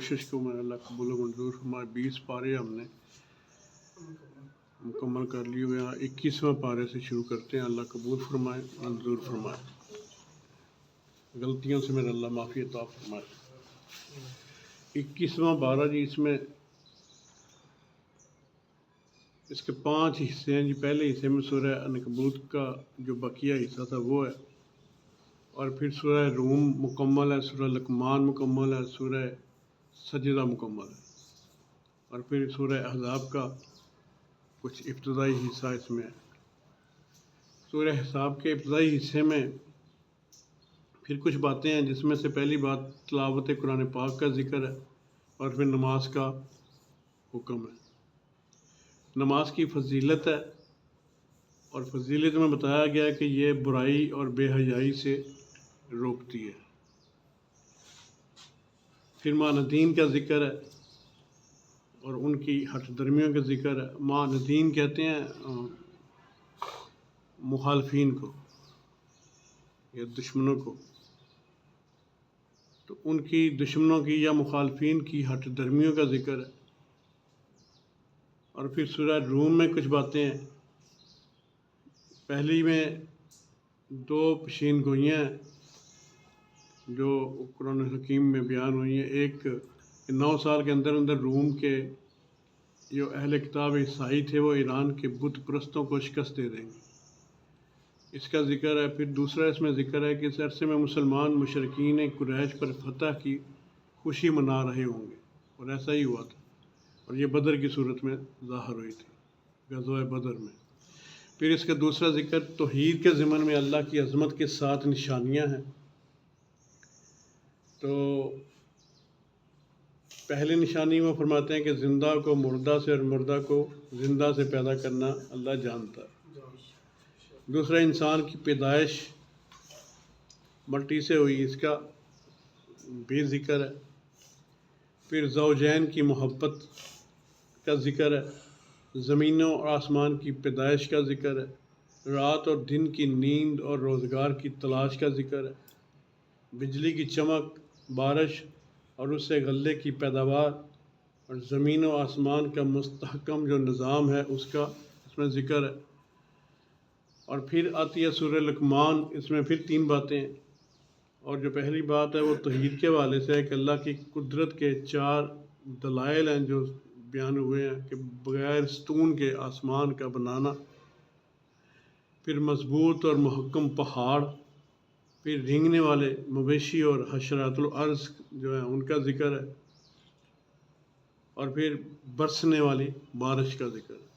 کوشش کو میں اللہ قبول و منظور فرمائے۔ 20 پارے ہم نے مکمل کر لیے ہوئے ہیں۔ 21واں پارے سے شروع کرتے ہیں۔ اللہ قبول فرمائے، منظور فرمائے، غلطیوں سے میرے اللہ معافی عطا فرمائے۔ 21واں پارہ جی، اس کے 5 حصے ہیں جی۔ پہلے حصے میں سورہ عنکبوت کا جو بقیہ حصہ تھا وہ ہے، اور پھر سورہ روم مکمل ہے، سورہ لقمان مکمل ہے، سورہ سجدہ مکمل ہے، اور پھر سورہ احزاب کا کچھ ابتدائی حصہ اس میں ہے۔ سورہ احزاب کے ابتدائی حصے میں پھر کچھ باتیں ہیں، جس میں سے پہلی بات تلاوت قرآن پاک کا ذکر ہے، اور پھر نماز کا حکم ہے، نماز کی فضیلت ہے، اور فضیلت میں بتایا گیا ہے کہ یہ برائی اور بے حیائی سے روکتی ہے۔ پھر معاندین کا ذکر ہے اور ان کی ہٹ درمیوں کا ذکر ہے۔ معاندین کہتے ہیں مخالفین کو یا دشمنوں کو، تو ان کی دشمنوں کی یا مخالفین کی ہٹ درمیوں کا ذکر ہے۔ اور پھر سورہ روم میں کچھ باتیں ہیں۔ پہلی میں 2 پیشین گوئیاں ہیں جو قرآن حکیم میں بیان ہوئی ہیں۔ ایک 9 سال کے اندر اندر روم کے جو اہل کتاب عیسائی تھے وہ ایران کے بت پرستوں کو شکست دے دیں گے، اس کا ذکر ہے۔ پھر دوسرا اس میں ذکر ہے کہ اس عرصے میں مسلمان مشرکین قریش پر فتح کی خوشی منا رہے ہوں گے، اور ایسا ہی ہوا تھا، اور یہ بدر کی صورت میں ظاہر ہوئی تھی، غزوہ بدر میں۔ پھر اس کا دوسرا ذکر توحید کے ضمن میں اللہ کی عظمت کے 7 نشانیاں ہیں۔ تو پہلی نشانی وہ فرماتے ہیں کہ زندہ کو مردہ سے اور مردہ کو زندہ سے پیدا کرنا اللہ جانتا ہے۔ دوسرا انسان کی پیدائش مٹی سے ہوئی، اس کا بھی ذکر ہے۔ پھر زوجین کی محبت کا ذکر ہے، زمینوں اور آسمان کی پیدائش کا ذکر ہے، رات اور دن کی نیند اور روزگار کی تلاش کا ذکر ہے، بجلی کی چمک، بارش اور اس سے غلے کی پیداوار، اور زمین و آسمان کا مستحکم جو نظام ہے اس کا اس میں ذکر ہے۔ اور پھر آتی ہے سورہ لقمان، اس میں پھر 3 باتیں ہیں، اور جو پہلی بات ہے وہ توحید کے حوالے سے ہے کہ اللہ کی قدرت کے 4 دلائل ہیں جو بیان ہوئے ہیں، کہ بغیر ستون کے آسمان کا بنانا، پھر مضبوط اور محکم پہاڑ، پھر رینگنے والے مویشی اور حشرات الارض جو ہیں ان کا ذکر ہے، اور پھر برسنے والی بارش کا ذکر ہے۔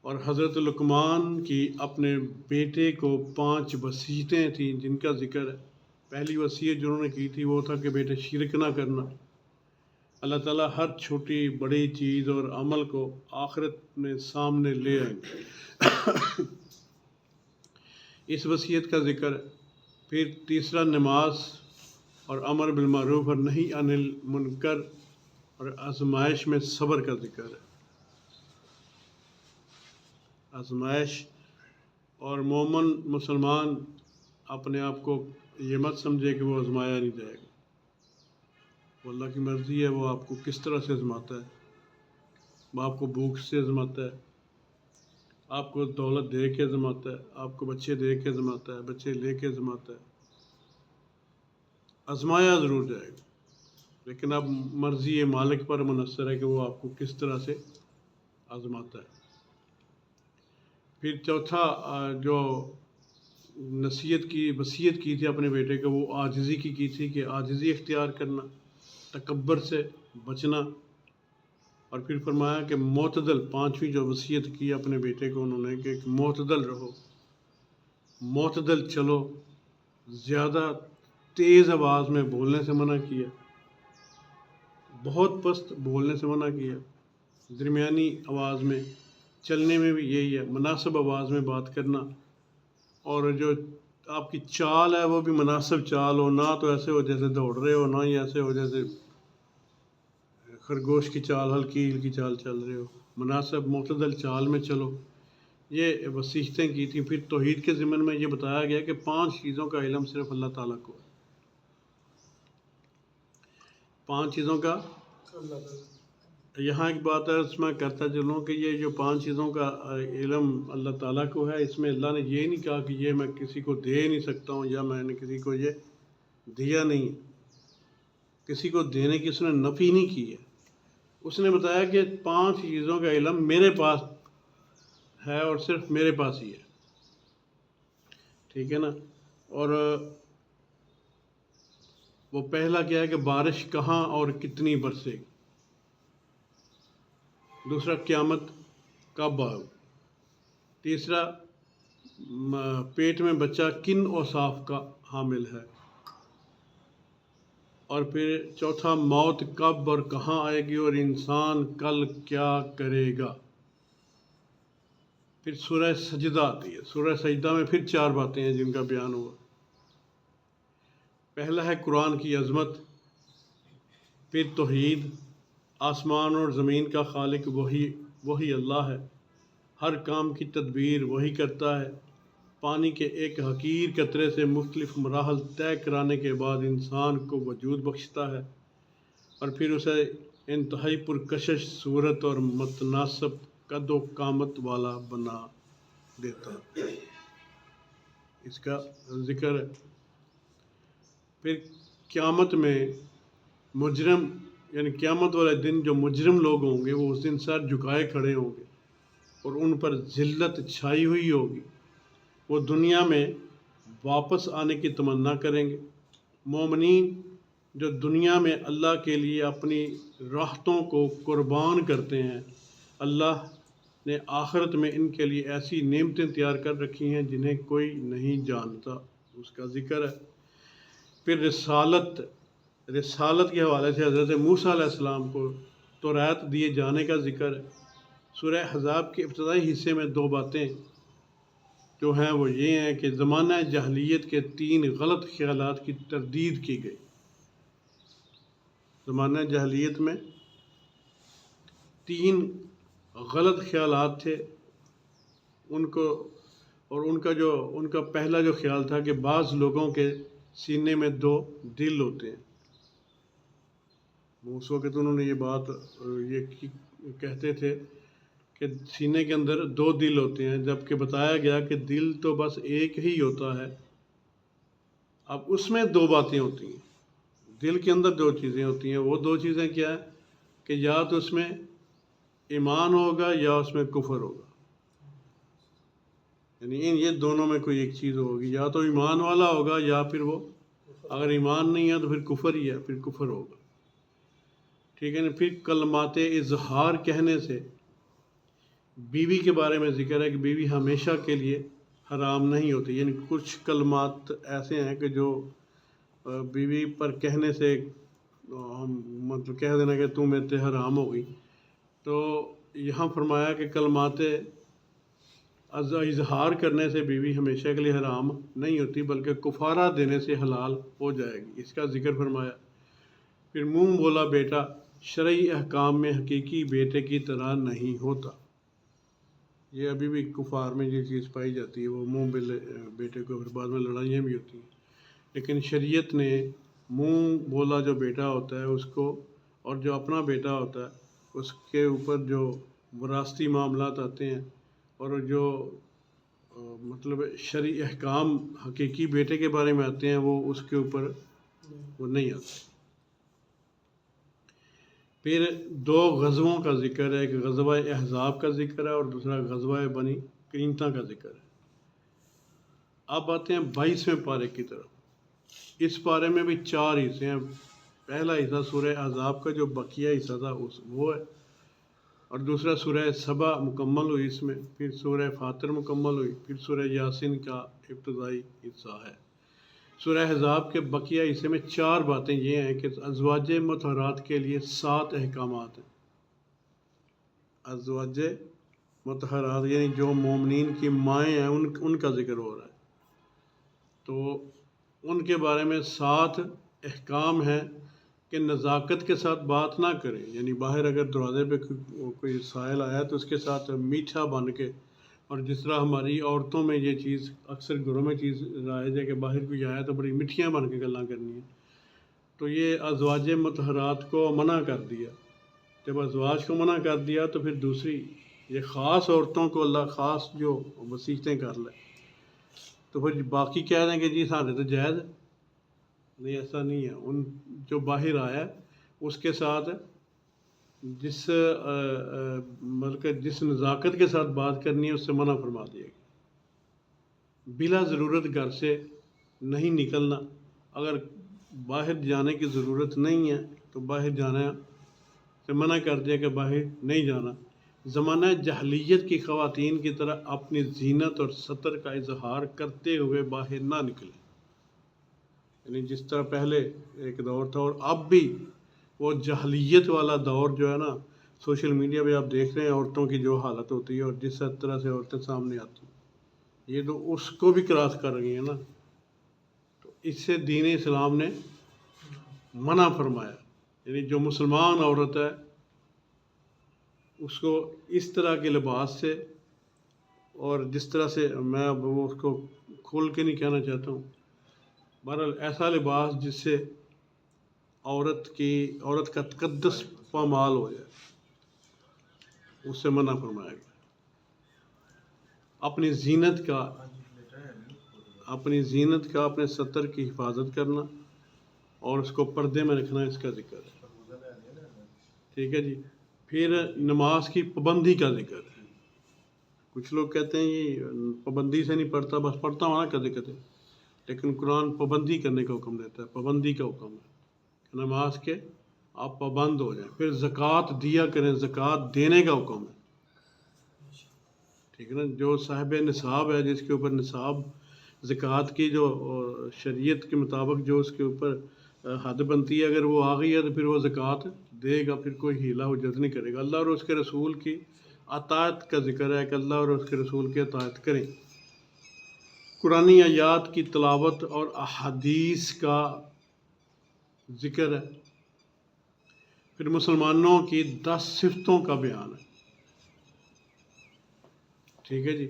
اور حضرت لقمان کی اپنے بیٹے کو 5 وصیتیں تھیں جن کا ذکر ہے۔ پہلی وصیت جو انہوں نے کی تھی وہ تھا کہ بیٹے شرک نہ کرنا۔ اللہ تعالیٰ ہر چھوٹی بڑی چیز اور عمل کو آخرت میں سامنے لے آئیں گے، اس وصیت کا ذکر ہے۔ پھر تیسرا نماز اور امر بالمعروف اور نہی عن المنکر اور آزمائش میں صبر کا ذکر ہے۔ آزمائش، اور مومن مسلمان اپنے آپ کو یہ مت سمجھے کہ وہ آزمایا نہیں جائے گا، وہ اللہ کی مرضی ہے، وہ آپ کو کس طرح سے آزماتا ہے۔ وہ آپ کو بھوک سے آزماتا ہے، آپ کو دولت دے کے آزماتا ہے، آپ کو بچے دے کے آزماتا ہے، بچے لے کے آزماتا ہے، آزمایا ضرور جائے گا، لیکن اب مرضی مالک پر منحصر ہے کہ وہ آپ کو کس طرح سے آزماتا ہے۔ پھر چوتھا جو وصیت کی تھی اپنے بیٹے کو، وہ عاجزی کی تھی کہ عاجزی اختیار کرنا، تکبر سے بچنا، اور پھر فرمایا کہ معتدل، 5ویں جو وصیت کی اپنے بیٹے کو انہوں نے کہ معتدل رہو، معتدل چلو، زیادہ تیز آواز میں بولنے سے منع کیا، بہت پست بولنے سے منع کیا، درمیانی آواز میں چلنے میں بھی یہی ہے، مناسب آواز میں بات کرنا، اور جو آپ کی چال ہے وہ بھی مناسب چال ہو، نہ تو ایسے ہو جیسے دوڑ رہے ہو، نہ ہی ایسے ہو جیسے خرگوش کی چال، ہلکی چال چل رہے ہو، مناسب معتدل چال میں چلو، یہ وصیتیں کی تھیں۔ پھر توحید کے ضمن میں یہ بتایا گیا کہ 5 چیزوں کا علم صرف اللہ تعالیٰ کو ہے۔ 5 چیزوں کا یہاں ایک بات ہے اس میں کرتا چلوں کہ یہ جو 5 چیزوں کا علم اللہ تعالیٰ کو ہے، اس میں اللہ نے یہ نہیں کہا کہ یہ میں کسی کو دے نہیں سکتا ہوں یا میں نے کسی کو یہ دیا نہیں ہے. کسی کو دینے کی اس نے نفی نہیں کی ہے. اس نے بتایا کہ 5 چیزوں کا علم میرے پاس ہے اور صرف میرے پاس ہی ہے. ٹھیک ہے نا. اور وہ پہلا کیا ہے کہ بارش کہاں اور کتنی برسے گی. دوسرا قیامت کب آئے. تیسرا پیٹ میں بچہ کن اوصاف کا حامل ہے. اور پھر چوتھا موت کب اور کہاں آئے گی اور انسان کل کیا کرے گا. پھر سورہ سجدہ آتی ہے. سورہ سجدہ میں پھر 4 باتیں ہیں جن کا بیان ہوا. پہلا ہے قرآن کی عظمت، پھر توحید، آسمان اور زمین کا خالق وہی اللہ ہے، ہر کام کی تدبیر وہی کرتا ہے. پانی کے ایک حقیر قطرے سے مختلف مراحل طے کرانے کے بعد انسان کو وجود بخشتا ہے اور پھر اسے انتہائی پرکشش صورت اور متناسب قد و قامت والا بنا دیتا ہے. اس کا ذکر ہے. پھر قیامت میں مجرم یعنی قیامت والے دن جو مجرم لوگ ہوں گے وہ اس دن سر جھکائے کھڑے ہوں گے اور ان پر ذلت چھائی ہوئی ہوگی. وہ دنیا میں واپس آنے کی تمنا کریں گے. مومنین جو دنیا میں اللہ کے لیے اپنی راحتوں کو قربان کرتے ہیں، اللہ نے آخرت میں ان کے لیے ایسی نعمتیں تیار کر رکھی ہیں جنہیں کوئی نہیں جانتا. اس کا ذکر ہے. پھر رسالت کے حوالے سے حضرت موسیٰ علیہ السلام کو تورات دیے جانے کا ذکر ہے. سورہ احزاب کے ابتدائی حصے میں 2 باتیں جو ہیں وہ یہ ہیں کہ زمانہ جاہلیت کے 3 غلط خیالات کی تردید کی گئی. زمانہ جاہلیت میں 3 غلط خیالات تھے ان کو، اور ان کا پہلا جو خیال تھا کہ بعض لوگوں کے سینے میں 2 دل ہوتے ہیں. اس وقت انہوں نے یہ بات یہ کہتے تھے کہ سینے کے اندر 2 دل ہوتے ہیں، جبکہ بتایا گیا کہ دل تو بس ایک ہی ہوتا ہے. اب اس میں 2 باتیں ہوتی ہیں. دل کے اندر 2 چیزیں ہوتی ہیں. وہ 2 چیزیں کیا ہیں کہ یا تو اس میں ایمان ہوگا یا اس میں کفر ہوگا. یعنی یہ دونوں میں کوئی ایک چیز ہوگی، یا تو ایمان والا ہوگا یا پھر وہ اگر ایمان نہیں ہے تو پھر کفر ہی ہے، پھر کفر ہوگا. ٹھیک ہے نا. پھر کلمات اظہار کہنے سے بیوی کے بارے میں ذکر ہے کہ بیوی ہمیشہ کے لیے حرام نہیں ہوتی. یعنی کچھ کلمات ایسے ہیں کہ جو بیوی پر کہنے سے مطلب کہہ دینا کہ تم میرے سے حرام ہو گئی. تو یہاں فرمایا کہ کلمات اظہار کرنے سے بیوی ہمیشہ کے لیے حرام نہیں ہوتی بلکہ کفارہ دینے سے حلال ہو جائے گی. اس کا ذکر فرمایا. پھر منہ بولا بیٹا شرعی احکام میں حقیقی بیٹے کی طرح نہیں ہوتا. یہ ابھی بھی کفار میں یہ چیز پائی جاتی ہے، وہ منہ بیٹے کو، پھر بعد میں لڑائیاں بھی ہوتی ہیں. لیکن شریعت نے منہ بولا جو بیٹا ہوتا ہے اس کو، اور جو اپنا بیٹا ہوتا ہے اس کے اوپر جو وراثتی معاملات آتے ہیں اور جو مطلب شرعی احکام حقیقی بیٹے کے بارے میں آتے ہیں وہ اس کے اوپر وہ نہیں آتے. پھر 2 غزووں کا ذکر ہے. ایک غزوہ احزاب کا ذکر ہے اور دوسرا غزوہ بنی قینطہ کا ذکر ہے. اب آتے ہیں 22ویں پارے کی طرف. اس پارے میں بھی 4 حصے ہیں. پہلا حصہ سورہ احزاب کا جو بقیہ حصہ تھا وہ ہے، اور دوسرا سورہ سبا مکمل ہوئی اس میں، پھر سورہ فاطر مکمل ہوئی، پھر سورہ یاسین کا ابتدائی حصہ ہے. سورہ احزاب کے بقیہ حصے میں 4 باتیں یہ ہیں کہ ازواج مطہرات کے لیے 7 احکامات ہیں. ازواج مطہرات یعنی جو مومنین کی مائیں ہیں ان کا ذکر ہو رہا ہے. تو ان کے بارے میں 7 احکام ہیں کہ نزاکت کے ساتھ بات نہ کریں. یعنی باہر اگر دروازے پہ کوئی سائل آیا تو اس کے ساتھ میٹھا بن کے، اور جس طرح ہماری عورتوں میں یہ چیز اکثر گھروں میں چیز رائج ہے کہ باہر کوئی آیا تو بڑی میٹھیاں بن کے گلاں کرنی ہیں. تو یہ ازواج مطہرات کو منع کر دیا. جب ازواج کو منع کر دیا تو پھر دوسری یہ خاص عورتوں کو اللہ خاص جو وصیتیں کر لے، تو پھر باقی کہہ دیں کہ جی سارے تو جائز ہے. نہیں، ایسا نہیں ہے. ان جو باہر آیا اس کے ساتھ جس مطلب کہ جس نزاکت کے ساتھ بات کرنی ہے اس سے منع فرما دیا گیا. بلا ضرورت گھر سے نہیں نکلنا. اگر باہر جانے کی ضرورت نہیں ہے تو باہر جانا سے منع کر دیا کہ باہر نہیں جانا. زمانہ جاہلیت کی خواتین کی طرح اپنی زینت اور ستر کا اظہار کرتے ہوئے باہر نہ نکلیں. یعنی جس طرح پہلے ایک دور تھا اور اب بھی وہ جاہلیت والا دور جو ہے نا، سوشل میڈیا پہ آپ دیکھ رہے ہیں عورتوں کی جو حالت ہوتی ہے اور جس طرح سے عورتیں سامنے آتی ہیں، یہ تو اس کو بھی کراس کر رہی ہیں نا. تو اس سے دین اسلام نے منع فرمایا. یعنی جو مسلمان عورت ہے اس کو اس طرح کے لباس سے، اور جس طرح سے میں اب وہ اس کو کھول کے نہیں کہنا چاہتا ہوں، بہرحال ایسا لباس جس سے عورت کا تقدس پامال ہو جائے، اس سے منع فرمایا گیا. اپنی زینت کا اپنے ستر کی حفاظت کرنا اور اس کو پردے میں رکھنا، اس کا ذکر ہے. ٹھیک ہے جی. پھر نماز کی پابندی کا ذکر ہے. کچھ لوگ کہتے ہیں یہ پابندی سے نہیں پڑھتا، بس پڑھتا ہوں کا ذکر ہے. لیکن قرآن پابندی کرنے کا حکم دیتا ہے، پابندی کا حکم ہے. نماز کے آپ پابند ہو جائیں. پھر زکوٰۃ دیا کریں، زکوٰۃ دینے کا حکم ہے. ٹھیک ہے نا. جو صاحب نصاب ہے، جس کے اوپر نصاب زکوٰۃ کی جو شریعت کے مطابق جو اس کے اوپر حد بنتی ہے، اگر وہ آ گئی ہے تو پھر وہ زکوٰۃ دے گا. پھر کوئی ہیلا حجت نہیں کرے گا. اللہ اور اس کے رسول کی اطاعت کا ذکر ہے کہ اللہ اور اس کے رسول کی اطاعت کریں. قرآنی آیات کی تلاوت اور احادیث کا ذکر ہے. پھر مسلمانوں کی 10 صفتوں کا بیان ہے. ٹھیک ہے جی.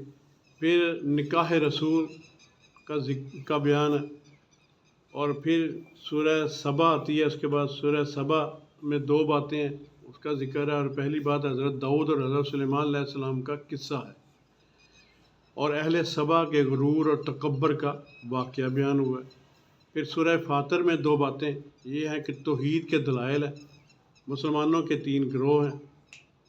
پھر نکاح رسول کا بیان ہے. اور پھر سورہ سبا آتی ہے. اس کے بعد سورہ سبا میں 2 باتیں ہیں، اس کا ذکر ہے. اور پہلی بات حضرت داؤد اور حضرت سلیمان علیہ السلام کا قصہ ہے، اور اہل سبا کے غرور اور تکبر کا واقعہ بیان ہوا ہے. پھر سورہ فاطر میں 2 باتیں یہ ہیں کہ توحید کے دلائل ہیں. مسلمانوں کے 3 گروہ ہیں.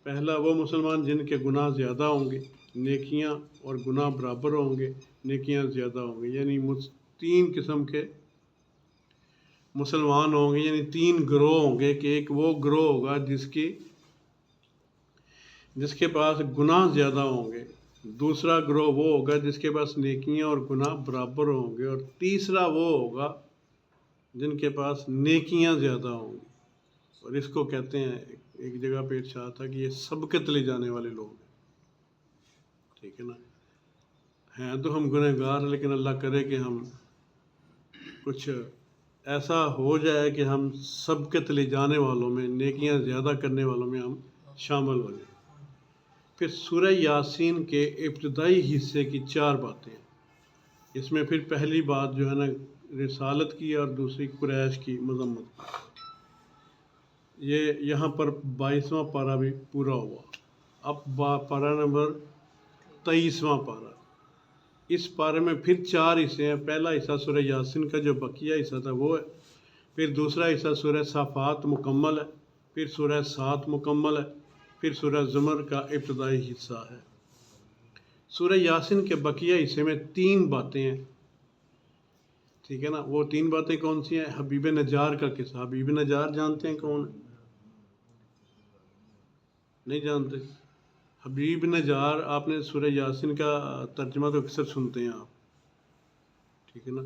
پہلا وہ مسلمان جن کے گناہ زیادہ ہوں گے، نیکیاں اور گناہ برابر ہوں گے، نیکیاں زیادہ ہوں گے. یعنی 3 قسم کے مسلمان ہوں گے. یعنی 3 گروہ ہوں گے کہ ایک وہ گروہ ہوگا جس کے پاس گناہ زیادہ ہوں گے. دوسرا گروہ وہ ہوگا جس کے پاس نیکیاں اور گناہ برابر ہوں گے. اور تیسرا وہ ہوگا جن کے پاس نیکیاں زیادہ ہوں گی. اور اس کو کہتے ہیں، ایک جگہ پہ ارشاد تھا کہ یہ سبقت لے جانے والے لوگ ہیں. ٹھیک ہے نا. ہیں تو ہم گنہگار، لیکن اللہ کرے کہ ہم کچھ ایسا ہو جائے کہ ہم سبقت لے جانے والوں میں، نیکیاں زیادہ کرنے والوں میں ہم شامل ہو جائیں. پھر سورہ یاسین کے ابتدائی حصے کی 4 باتیں ہیں. اس میں پھر پہلی بات جو ہے نا رسالت کی، اور دوسری قریش کی مذمت کی. یہ یہاں پر 22واں پارہ بھی پورا ہوا. اب پارہ نمبر 23واں پارہ. اس پارے میں پھر 4 حصے ہیں. پہلا حصہ سورہ یاسین کا جو بقیہ حصہ تھا وہ ہے. پھر دوسرا حصہ سورہ صافات مکمل ہے. پھر سورہ سات مکمل ہے. پھر سورہ زمر کا ابتدائی حصہ ہے. سورہ یاسین کے بقیہ حصے میں 3 باتیں ہیں. ٹھیک ہے نا. وہ 3 باتیں کون سی ہیں؟ حبیب نجار کا قصہ. حبیب نجار جانتے ہیں کون ہے؟ نہیں جانتے. حبیب نجار، آپ نے سورہ یاسین کا ترجمہ تو اکثر سنتے ہیں آپ. ٹھیک ہے نا.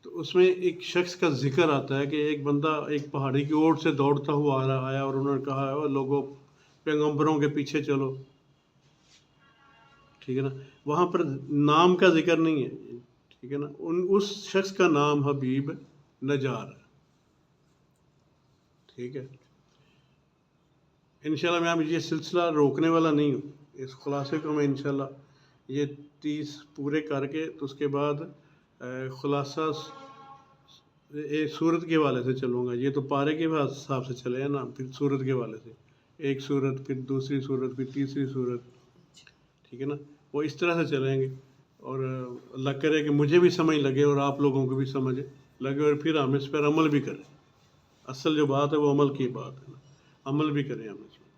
تو اس میں ایک شخص کا ذکر آتا ہے کہ ایک بندہ ایک پہاڑی کی اوٹ سے دوڑتا ہوا آیا، اور انہوں نے کہا لوگوں پیغمبروں کے پیچھے چلو. ٹھیک ہے نا. وہاں پر نام کا ذکر نہیں ہے. ٹھیک ہے نا. اس شخص کا نام حبیب نجار ہے. ٹھیک ہے. انشاءاللہ میں اب یہ سلسلہ روکنے والا نہیں ہوں. اس خلاصے کو میں انشاءاللہ یہ 30 پورے کر کے تو اس کے بعد خلاصہ ایک صورت کے حوالے سے چلوں گا، یہ تو پارے کے حساب سے چلے ہیں نا، پھر صورت کے حوالے سے ایک صورت، پھر دوسری صورت، پھر تیسری صورت، ٹھیک ہے نا، وہ اس طرح سے چلیں گے، اور اللہ کرے کہ مجھے بھی سمجھ لگے اور آپ لوگوں کو بھی سمجھ لگے، اور پھر ہم اس پر عمل بھی کریں۔ اصل جو بات ہے وہ عمل کی بات ہے نا، عمل بھی کریں ہم اس میں۔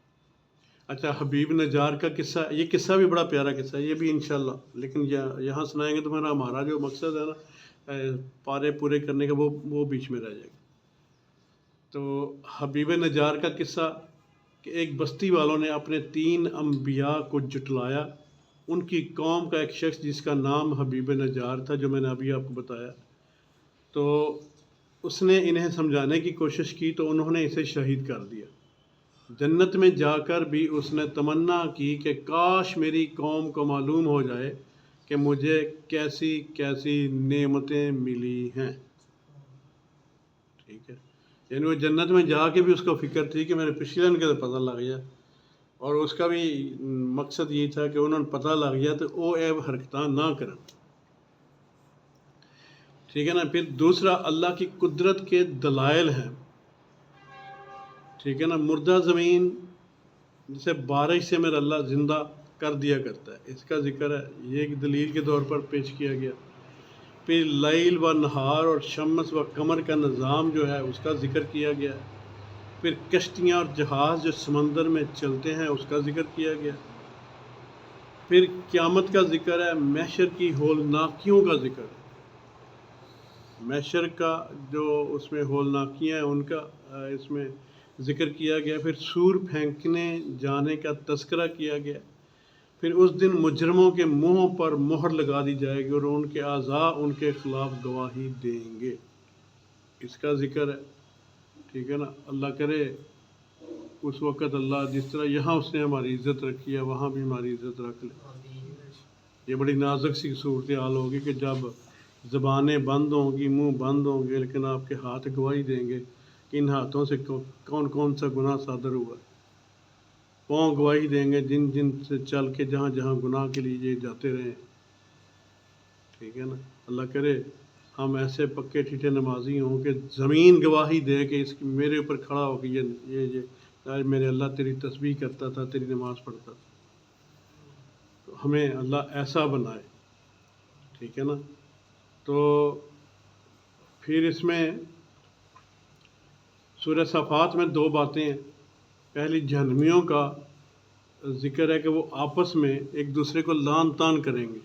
اچھا، حبیب نجار کا قصہ، یہ قصہ بھی بڑا پیارا قصہ ہے، یہ بھی انشاءاللہ، لیکن یہاں سنائیں گے تو ہمارا جو مقصد ہے نا پارے پورے کرنے کا وہ بیچ میں رہ جائے گا۔ تو حبیب نجار کا قصہ کہ ایک بستی والوں نے اپنے 3 انبیاء کو جٹلایا، ان کی قوم کا ایک شخص جس کا نام حبیب نجار تھا، جو میں نے ابھی آپ کو بتایا، تو اس نے انہیں سمجھانے کی کوشش کی تو انہوں نے اسے شہید کر دیا۔ جنت میں جا کر بھی اس نے تمنا کی کہ کاش میری قوم کو معلوم ہو جائے کہ مجھے کیسی کیسی نعمتیں ملی ہیں، ٹھیک ہے، یعنی وہ جنت میں جا کے بھی اس کو فکر تھی کہ میرے پچھلے ان کا تو پتہ لگ گیا، اور اس کا بھی مقصد یہ تھا کہ انہوں نے پتہ لگ گیا تو او ایب حرکتاں نہ کریں، ٹھیک ہے نا۔ پھر دوسرا، اللہ کی قدرت کے دلائل ہیں، ٹھیک ہے نا، مردہ زمین جسے بارش سے میرا اللہ زندہ کر دیا کرتا ہے، اس کا ذکر ہے، یہ ایک دلیل کے طور پر پیش کیا گیا۔ پھر لیل و نہار اور شمس و قمر کا نظام جو ہے اس کا ذکر کیا گیا۔ پھر کشتیاں اور جہاز جو سمندر میں چلتے ہیں اس کا ذکر کیا گیا۔ پھر قیامت کا ذکر ہے، محشر کی ہولناکیوں کا ذکر ہے، محشر کا جو اس میں ہولناکیاں ہیں ان کا اس میں ذکر کیا گیا۔ پھر سور پھینکنے جانے کا تذکرہ کیا گیا۔ پھر اس دن مجرموں کے منہوں پر مہر لگا دی جائے گی اور ان کے اعضاء ان کے خلاف گواہی دیں گے، اس کا ذکر ہے، ٹھیک ہے نا۔ اللہ کرے اس وقت اللہ جس طرح یہاں اس نے ہماری عزت رکھی ہے وہاں بھی ہماری عزت رکھ لے۔ یہ بڑی نازک سی صورتحال ہوگی کہ جب زبانیں بند ہوں گی، منہ بند ہوں گے، لیکن آپ کے ہاتھ گواہی دیں گے کہ ان ہاتھوں سے کون کون سا گناہ صادر ہوا، پاؤں گواہی دیں گے جن جن سے چل کے جہاں جہاں گناہ کے لیے جاتے رہے، ٹھیک ہے نا۔ اللہ کرے ہم ایسے پکے ٹھیٹھے نمازی ہوں کہ زمین گواہی دے کہ اس میرے اوپر کھڑا ہو کہ یہ میرے اللہ تیری تسبیح کرتا تھا، تیری نماز پڑھتا تھا، تو ہمیں اللہ ایسا بنائے، ٹھیک ہے نا۔ تو پھر اس میں سورہ صفات میں 2 باتیں ہیں۔ پہلی، جہنمیوں کا ذکر ہے کہ وہ آپس میں ایک دوسرے کو لان تان کریں گے،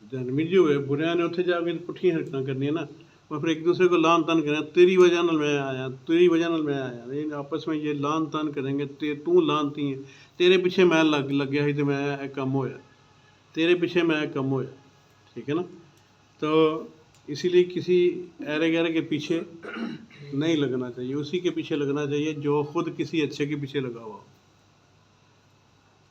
جہنمی جو ہے برے نے اتنے جا کے پٹھیاں حرکتاں کرنی ہے نا، اور پھر ایک دوسرے کو لان تان کریں، تیری وجہ نال میں آیا، تیری وجہ نال میں آیا، نہیں آپس میں یہ لان تان کریں گے، تو لانتی ہے، تیرے پیچھے میں لگ گیا ہی تو میں کم ہویا، تیرے پیچھے میں کم ہویا، ٹھیک ہے نا۔ تو اسی لیے کسی ایرے گہرے کے پیچھے نہیں لگنا چاہیے، اسی کے پیچھے لگنا چاہیے جو خود کسی اچھے کے پیچھے لگا ہوا ہو۔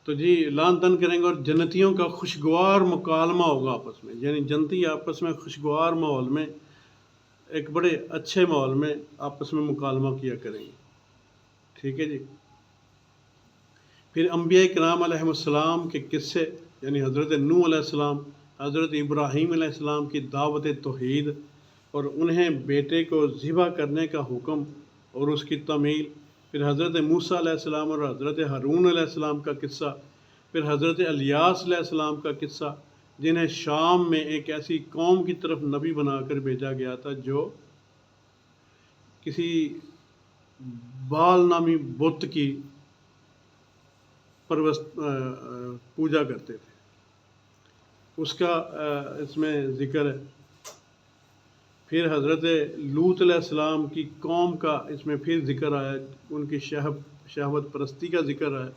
تو جی لان تان کریں گے، اور جنتیوں کا خوشگوار مکالمہ ہوگا آپس میں، یعنی جنتی آپس میں خوشگوار ماحول میں، ایک بڑے اچھے ماحول میں آپس میں مکالمہ کیا کریں گے، ٹھیک ہے جی۔ پھر انبیاء کرام علیہ السلام کے قصے، یعنی حضرت نوح علیہ السلام، حضرت ابراہیم علیہ السلام کی دعوت توحید اور انہیں بیٹے کو ذبح کرنے کا حکم اور اس کی تعمیل، پھر حضرت موسیٰ علیہ السلام اور حضرت ہارون علیہ السلام کا قصہ، پھر حضرت الیاس علیہ السلام کا قصہ جنہیں شام میں ایک ایسی قوم کی طرف نبی بنا کر بھیجا گیا تھا جو کسی بال نامی بت کی پوجا کرتے تھے، اس کا اس میں ذکر ہے۔ پھر حضرت لوط علیہ السلام کی قوم کا اس میں پھر ذکر آیا، ان کی شہوت پرستی کا ذکر ہے۔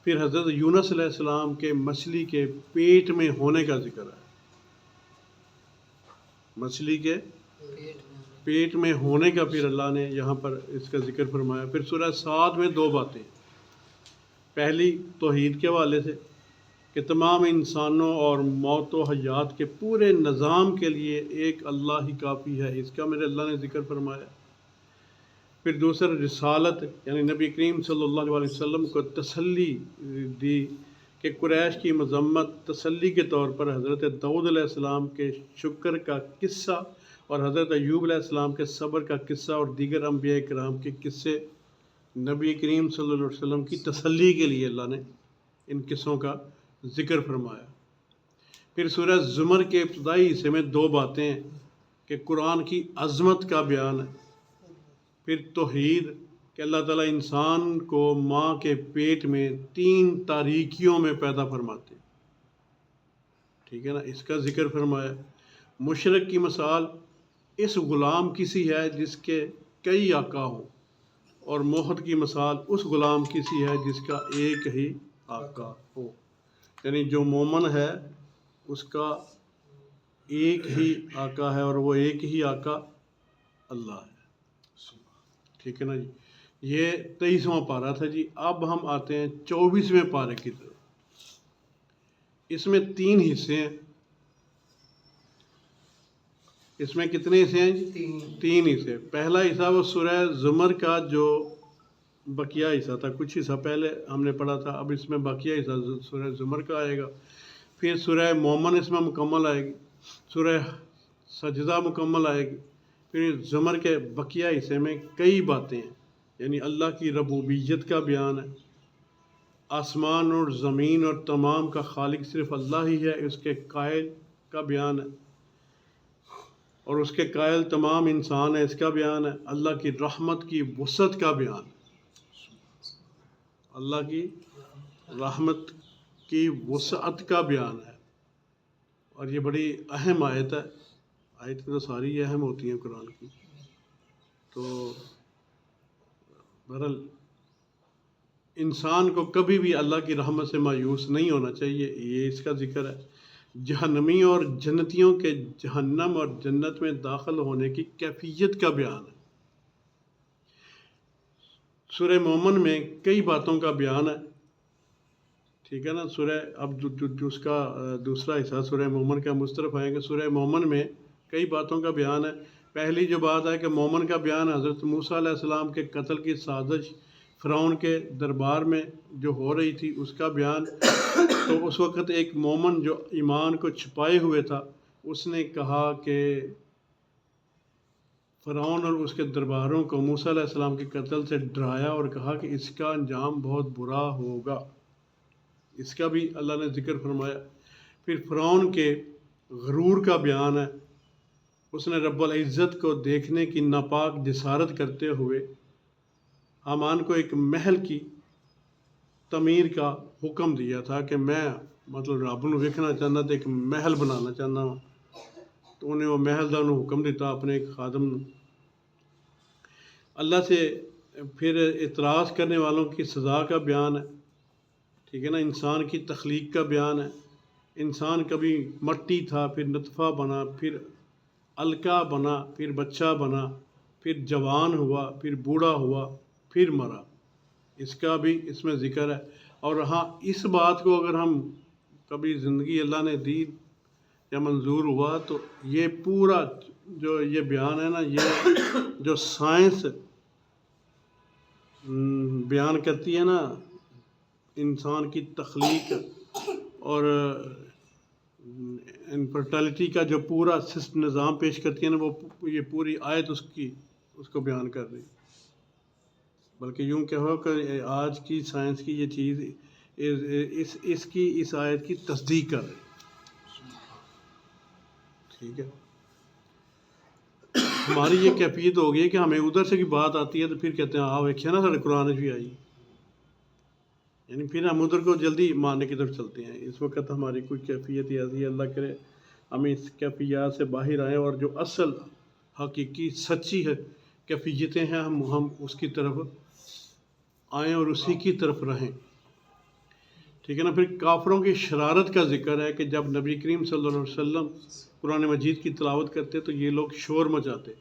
پھر حضرت یونس علیہ السلام کے مچھلی کے پیٹ میں ہونے کا ذکر ہے، مچھلی کے پیٹ میں ہونے کا پھر اللہ نے یہاں پر اس کا ذکر فرمایا۔ پھر سورہ صاد میں 2 باتیں، پہلی توحید کے حوالے سے کہ تمام انسانوں اور موت و حیات کے پورے نظام کے لیے ایک اللہ ہی کافی ہے، اس کا میرے اللہ نے ذکر فرمایا۔ پھر دوسرا رسالت، یعنی نبی کریم صلی اللہ علیہ وسلم کو تسلی دی کہ قریش کی مذمت تسلی کے طور پر حضرت داؤد علیہ السلام کے شکر کا قصہ اور حضرت ایوب علیہ السلام کے صبر کا قصہ اور دیگر انبیاء کرام کے قصے نبی کریم صلی اللہ علیہ وسلم کی تسلی کے لیے اللہ نے ان قصوں کا ذکر فرمایا۔ پھر سورہ زمر کے ابتدائی حصے میں دو باتیں ہیں کہ قرآن کی عظمت کا بیان ہے، پھر توحید کہ اللہ تعالیٰ انسان کو ماں کے پیٹ میں 3 تاریکیوں میں پیدا فرماتے ہیں، ٹھیک ہے نا، اس کا ذکر فرمایا۔ مشرک کی مثال اس غلام کسی ہے جس کے کئی آقا ہوں، اور موحد کی مثال اس غلام کسی ہے جس کا ایک ہی آقا ہو، یعنی جو مومن ہے اس کا ایک ہی آقا ہے، اور وہ ایک ہی آقا اللہ ہے، ٹھیک ہے نا جی۔ یہ 23واں پارہ تھا جی۔ اب ہم آتے ہیں 24ویں پارے کی طرف۔ اس میں 3 حصے ہیں۔ اس میں کتنے حصے ہیں جی؟ 3 حصے۔ پہلا حصہ وہ سورہ زمر کا جو بقیہ حصہ تھا، کچھ حصہ پہلے ہم نے پڑھا تھا، اب اس میں بقیہ حصہ سورہ زمر کا آئے گا۔ پھر سورہ مومن اس میں مکمل آئے گی، سورہ سجدہ مکمل آئے گی، پھر زمر کے بقیہ حصے میں کئی باتیں ہیں، یعنی اللہ کی ربوبیت کا بیان ہے، آسمان اور زمین اور تمام کا خالق صرف اللہ ہی ہے، اس کے قائل کا بیان ہے، اور اس کے قائل تمام انسان ہے، اس کا بیان ہے، اللہ کی رحمت کی وسعت کا بیان ہے، اللہ کی رحمت کی وسعت کا بیان ہے، اور یہ بڑی اہم آیت ہے۔ آیتیں تو ساری اہم ہوتی ہیں قرآن کی، تو بہرحال انسان کو کبھی بھی اللہ کی رحمت سے مایوس نہیں ہونا چاہیے، یہ اس کا ذکر ہے۔ جہنمی اور جنتیوں کے جہنم اور جنت میں داخل ہونے کی کیفیت کا بیان ہے۔ سورہ مومن میں کئی باتوں کا بیان ہے، ٹھیک ہے نا۔ سورہ اب جو اس کا دوسرا حصہ سورہ مومن کا مستطرف آئیں گے۔ سورہ مومن میں کئی باتوں کا بیان ہے۔ پہلی جو بات ہے کہ مومن کا بیان حضرت موسیٰ علیہ السلام کے قتل کی سازش فرعون کے دربار میں جو ہو رہی تھی اس کا بیان۔ تو اس وقت ایک مومن جو ایمان کو چھپائے ہوئے تھا، اس نے کہا کہ فرعون اور اس کے درباروں کو موسیٰ علیہ السلام کے قتل سے ڈرایا اور کہا کہ اس کا انجام بہت برا ہوگا، اس کا بھی اللہ نے ذکر فرمایا۔ پھر فرعون کے غرور کا بیان ہے، اس نے رب العزت کو دیکھنے کی ناپاک جسارت کرتے ہوئے حامان کو ایک محل کی تعمیر کا حکم دیا تھا کہ میں رب نو ویکھنا چاہنا تو ایک محل بنانا چاہنا ہوں، تو انہیں وہ محل کا انہوں حکم دیتا اپنے ایک خادم نے۔ اللہ سے پھر اعتراض کرنے والوں کی سزا کا بیان ہے، ٹھیک ہے نا۔ انسان کی تخلیق کا بیان ہے، انسان کبھی مٹی تھا، پھر نطفہ بنا، پھر علقہ بنا، پھر بچہ بنا، پھر جوان ہوا، پھر بوڑھا ہوا، پھر مرا، اس کا بھی اس میں ذکر ہے۔ اور ہاں، اس بات کو اگر ہم کبھی زندگی اللہ نے دی یا منظور ہوا تو یہ پورا جو یہ بیان ہے نا، یہ جو سائنس بیان کرتی ہے نا انسان کی تخلیق اور انفرٹیلٹی کا جو پورا نظام پیش کرتی ہے نا، وہ یہ پوری آیت اس کو بیان کر رہی ہے۔ بلکہ یوں کہو کہ آج کی سائنس کی یہ چیز اس آیت کی تصدیق کر رہی ہے، ٹھیک ہے۔ ہماری یہ کیفیت ہو گئی کہ ہمیں ادھر سے کی بات آتی ہے تو پھر کہتے ہیں ویکھیا نا سارے قرآن بھی آئی، یعنی پھر ہم ادھر کو جلدی ماننے کی طرف چلتے ہیں۔ اس وقت ہماری کوئی کیفیت ایسی ہے، اللہ کرے ہم اس کیفیات سے باہر آئیں اور جو اصل حقیقی سچی ہے کیفیتیں ہیں ہم اس کی طرف آئیں اور اسی کی طرف رہیں، ٹھیک ہے نا۔ پھر کافروں کی شرارت کا ذکر ہے کہ جب نبی کریم صلی اللہ علیہ وسلم قرآن مجید کی تلاوت کرتے تو یہ لوگ شور مچاتے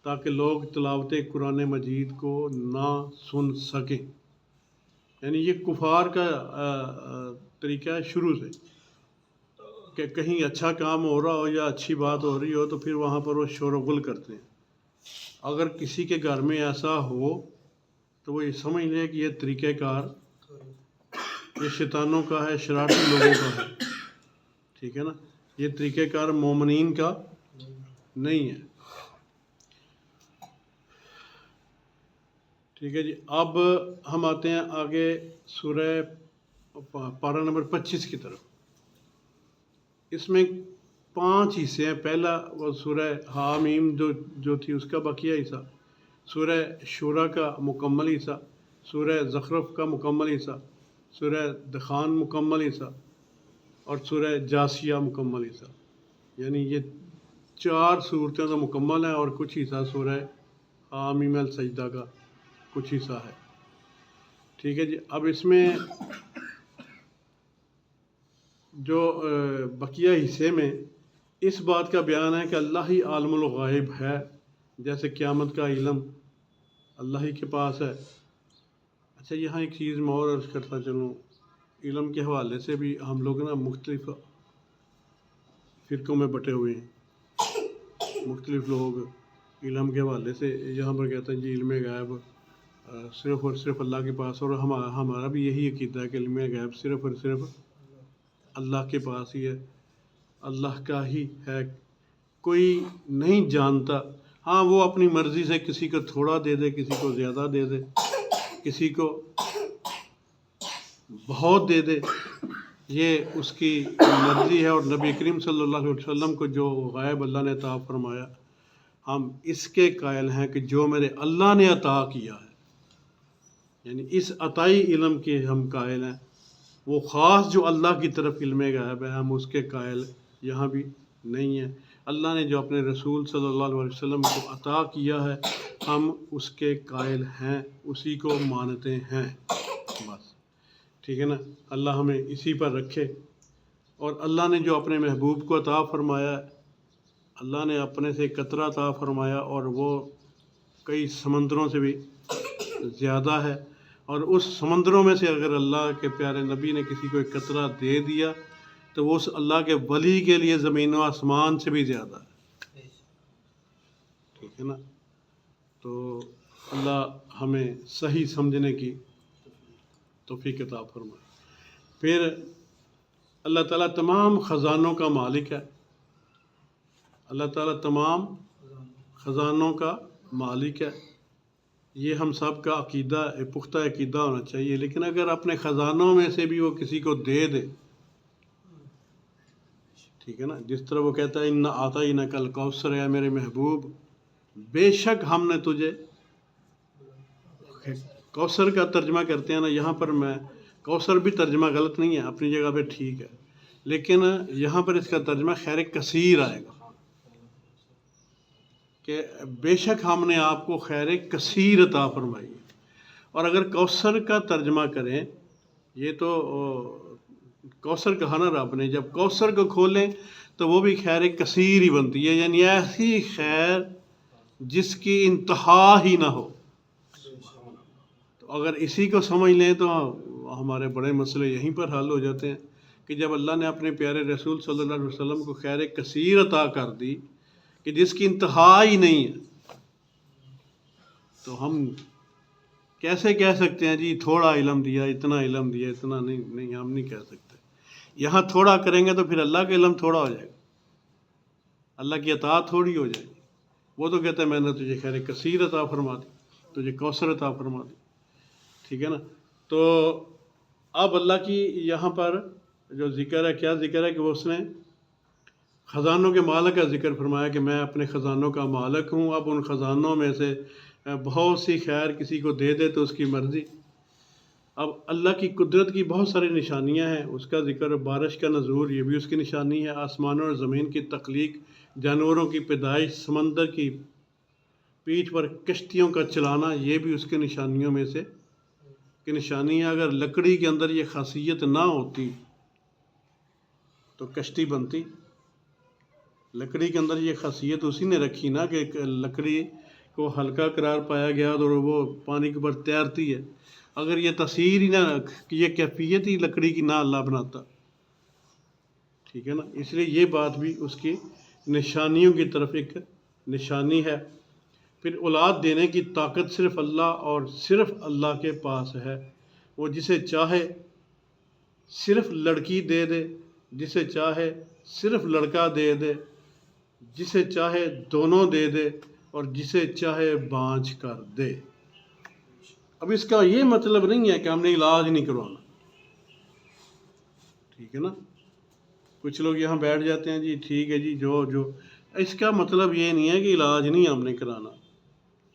تاکہ لوگ تلاوت قرآن مجید کو نہ سن سکیں، یعنی یہ کفار کا طریقہ ہے شروع سے کہ کہیں اچھا کام ہو رہا ہو یا اچھی بات ہو رہی ہو تو پھر وہاں پر وہ شور و غل کرتے ہیں۔ اگر کسی کے گھر میں ایسا ہو تو وہ یہ سمجھ لے کہ یہ طریقہ کار یہ شیطانوں کا ہے، شرارتی لوگوں کا ہے، ٹھیک ہے نا، یہ طریقہ کار مومنین کا نہیں ہے۔ ٹھیک ہے جی. اب ہم آتے ہیں آگے سورہ پارہ نمبر 25 کی طرف. اس میں 5 حصے ہیں. پہلا وہ سورہ حامیم جو تھی اس کا بقیہ حصہ، سورہ شورا کا مکمل حصہ، سورہ زخرف کا مکمل حصہ، سورہ دخان مکمل حصہ، اور سورہ جاسیہ مکمل حصہ. یعنی یہ 4 صورتیں تو مکمل ہیں اور کچھ حصہ سورہ حامیم السجدہ کا کچھ حصہ ہے. ٹھیک ہے جی. اب اس میں جو بقیہ حصے میں اس بات کا بیان ہے کہ اللہ ہی عالم الغائب ہے، جیسے قیامت کا علم اللہ ہی کے پاس ہے. اچھا، یہاں ایک چیز میں اور عرض کرتا چلوں. علم کے حوالے سے بھی ہم لوگ نا مختلف فرقوں میں بٹے ہوئے ہیں. مختلف لوگ علم کے حوالے سے یہاں پر کہتے ہیں جی علم غیب صرف اور صرف اللہ کے پاس، اور ہمارا بھی یہی عقیدہ ہے کہ علم غیب صرف اور صرف اللہ کے پاس ہی ہے، اللہ کا ہی ہے، کوئی نہیں جانتا. ہاں، وہ اپنی مرضی سے کسی کو تھوڑا دے دے، کسی کو زیادہ دے دے، کسی کو بہت دے دے، یہ اس کی مرضی ہے. اور نبی کریم صلی اللہ علیہ وسلم کو جو غائب اللہ نے عطا فرمایا، ہم اس کے قائل ہیں کہ جو میرے اللہ نے عطا کیا ہے، یعنی اس عطائی علم کے ہم قائل ہیں. وہ خاص جو اللہ کی طرف علم غیب ہے، ہم اس کے قائل یہاں بھی نہیں ہیں. اللہ نے جو اپنے رسول صلی اللہ علیہ وسلم کو عطا کیا ہے، ہم اس کے قائل ہیں، اسی کو مانتے ہیں بس. ٹھیک ہے نا. اللہ ہمیں اسی پر رکھے. اور اللہ نے جو اپنے محبوب کو عطا فرمایا، اللہ نے اپنے سے قطرہ عطا فرمایا، اور وہ کئی سمندروں سے بھی زیادہ ہے. اور اس سمندروں میں سے اگر اللہ کے پیارے نبی نے کسی کو ایک قطرہ دے دیا تو وہ اس اللہ کے ولی کے لیے زمین و آسمان سے بھی زیادہ ہے. ٹھیک ہے نا. تو اللہ ہمیں صحیح سمجھنے کی توفیق عطا فرمائے. پھر اللہ تعالیٰ تمام خزانوں کا مالک ہے. اللہ تعالیٰ تمام خزانوں کا مالک ہے. یہ ہم سب کا عقیدہ، پختہ عقیدہ ہونا چاہیے. لیکن اگر اپنے خزانوں میں سے بھی وہ کسی کو دے دے، ٹھیک ہے نا، جس طرح وہ کہتا ہے اِنَّا أَعْطَيْنَاكَ الْكَوْثَرَ، یا میرے محبوب بے شک ہم نے تجھے، کوثر کا ترجمہ کرتے ہیں نا، یہاں پر میں کوثر بھی ترجمہ غلط نہیں ہے، اپنی جگہ پہ ٹھیک ہے، لیکن یہاں پر اس کا ترجمہ خیر کثیر آئے گا کہ بے شک ہم نے آپ کو خیر کثیر عطا فرمائی. اور اگر کوثر کا ترجمہ کریں، یہ تو کوثر کہا نا رب نے، جب کوثر کو کھولیں تو وہ بھی خیر کثیر ہی بنتی ہے، یعنی ایسی خیر جس کی انتہا ہی نہ ہو. تو اگر اسی کو سمجھ لیں تو ہمارے بڑے مسئلے یہیں پر حل ہو جاتے ہیں کہ جب اللہ نے اپنے پیارے رسول صلی اللہ علیہ وسلم کو خیر کثیر عطا کر دی کہ جس کی انتہا ہی نہیں ہے، تو ہم کیسے کہہ سکتے ہیں جی تھوڑا علم دیا، اتنا علم دیا، اتنا نہیں، ہم نہیں کہہ سکتے. یہاں تھوڑا کریں گے تو پھر اللہ کا علم تھوڑا ہو جائے گا، اللہ کی عطا تھوڑی ہو جائے گی. وہ تو کہتے ہیں میں نے تجھے خیر کثیر عطا فرما دی، تجھے کوثر عطا فرما دی. ٹھیک ہے نا. تو اب اللہ کی یہاں پر جو ذکر ہے، کیا ذکر ہے کہ وہ اس نے خزانوں کے مالک کا ذکر فرمایا کہ میں اپنے خزانوں کا مالک ہوں. اب ان خزانوں میں سے بہت سی خیر کسی کو دے دے تو اس کی مرضی. اب اللہ کی قدرت کی بہت ساری نشانیاں ہیں، اس کا ذکر، بارش کا نزول یہ بھی اس کی نشانی ہے، آسمانوں اور زمین کی تخلیق، جانوروں کی پیدائش، سمندر کی پیٹھ پر کشتیوں کا چلانا، یہ بھی اس کی نشانیوں میں سے کی نشانی ہے. اگر لکڑی کے اندر یہ خاصیت نہ ہوتی تو کشتی بنتی. لکڑی کے اندر یہ خاصیت اسی نے رکھی نا کہ لکڑی کو ہلکا قرار پایا گیا اور وہ پانی کے اوپر تیرتی ہے. اگر یہ تاثیر ہی نہ، یہ کیفیت ہی لکڑی کی نہ اللہ بناتا. ٹھیک ہے نا. اس لیے یہ بات بھی اس کی نشانیوں کی طرف ایک نشانی ہے. پھر اولاد دینے کی طاقت صرف اللہ اور صرف اللہ کے پاس ہے. وہ جسے چاہے صرف لڑکی دے دے، جسے چاہے صرف لڑکا دے دے، جسے چاہے دونوں دے دے، اور جسے چاہے بانجھ کر دے. اب اس کا یہ مطلب نہیں ہے کہ ہم نے علاج نہیں کروانا، ٹھیک ہے نا. کچھ لوگ یہاں بیٹھ جاتے ہیں جی ٹھیک ہے جی جو اس کا مطلب یہ نہیں ہے کہ علاج نہیں ہم نے کرانا.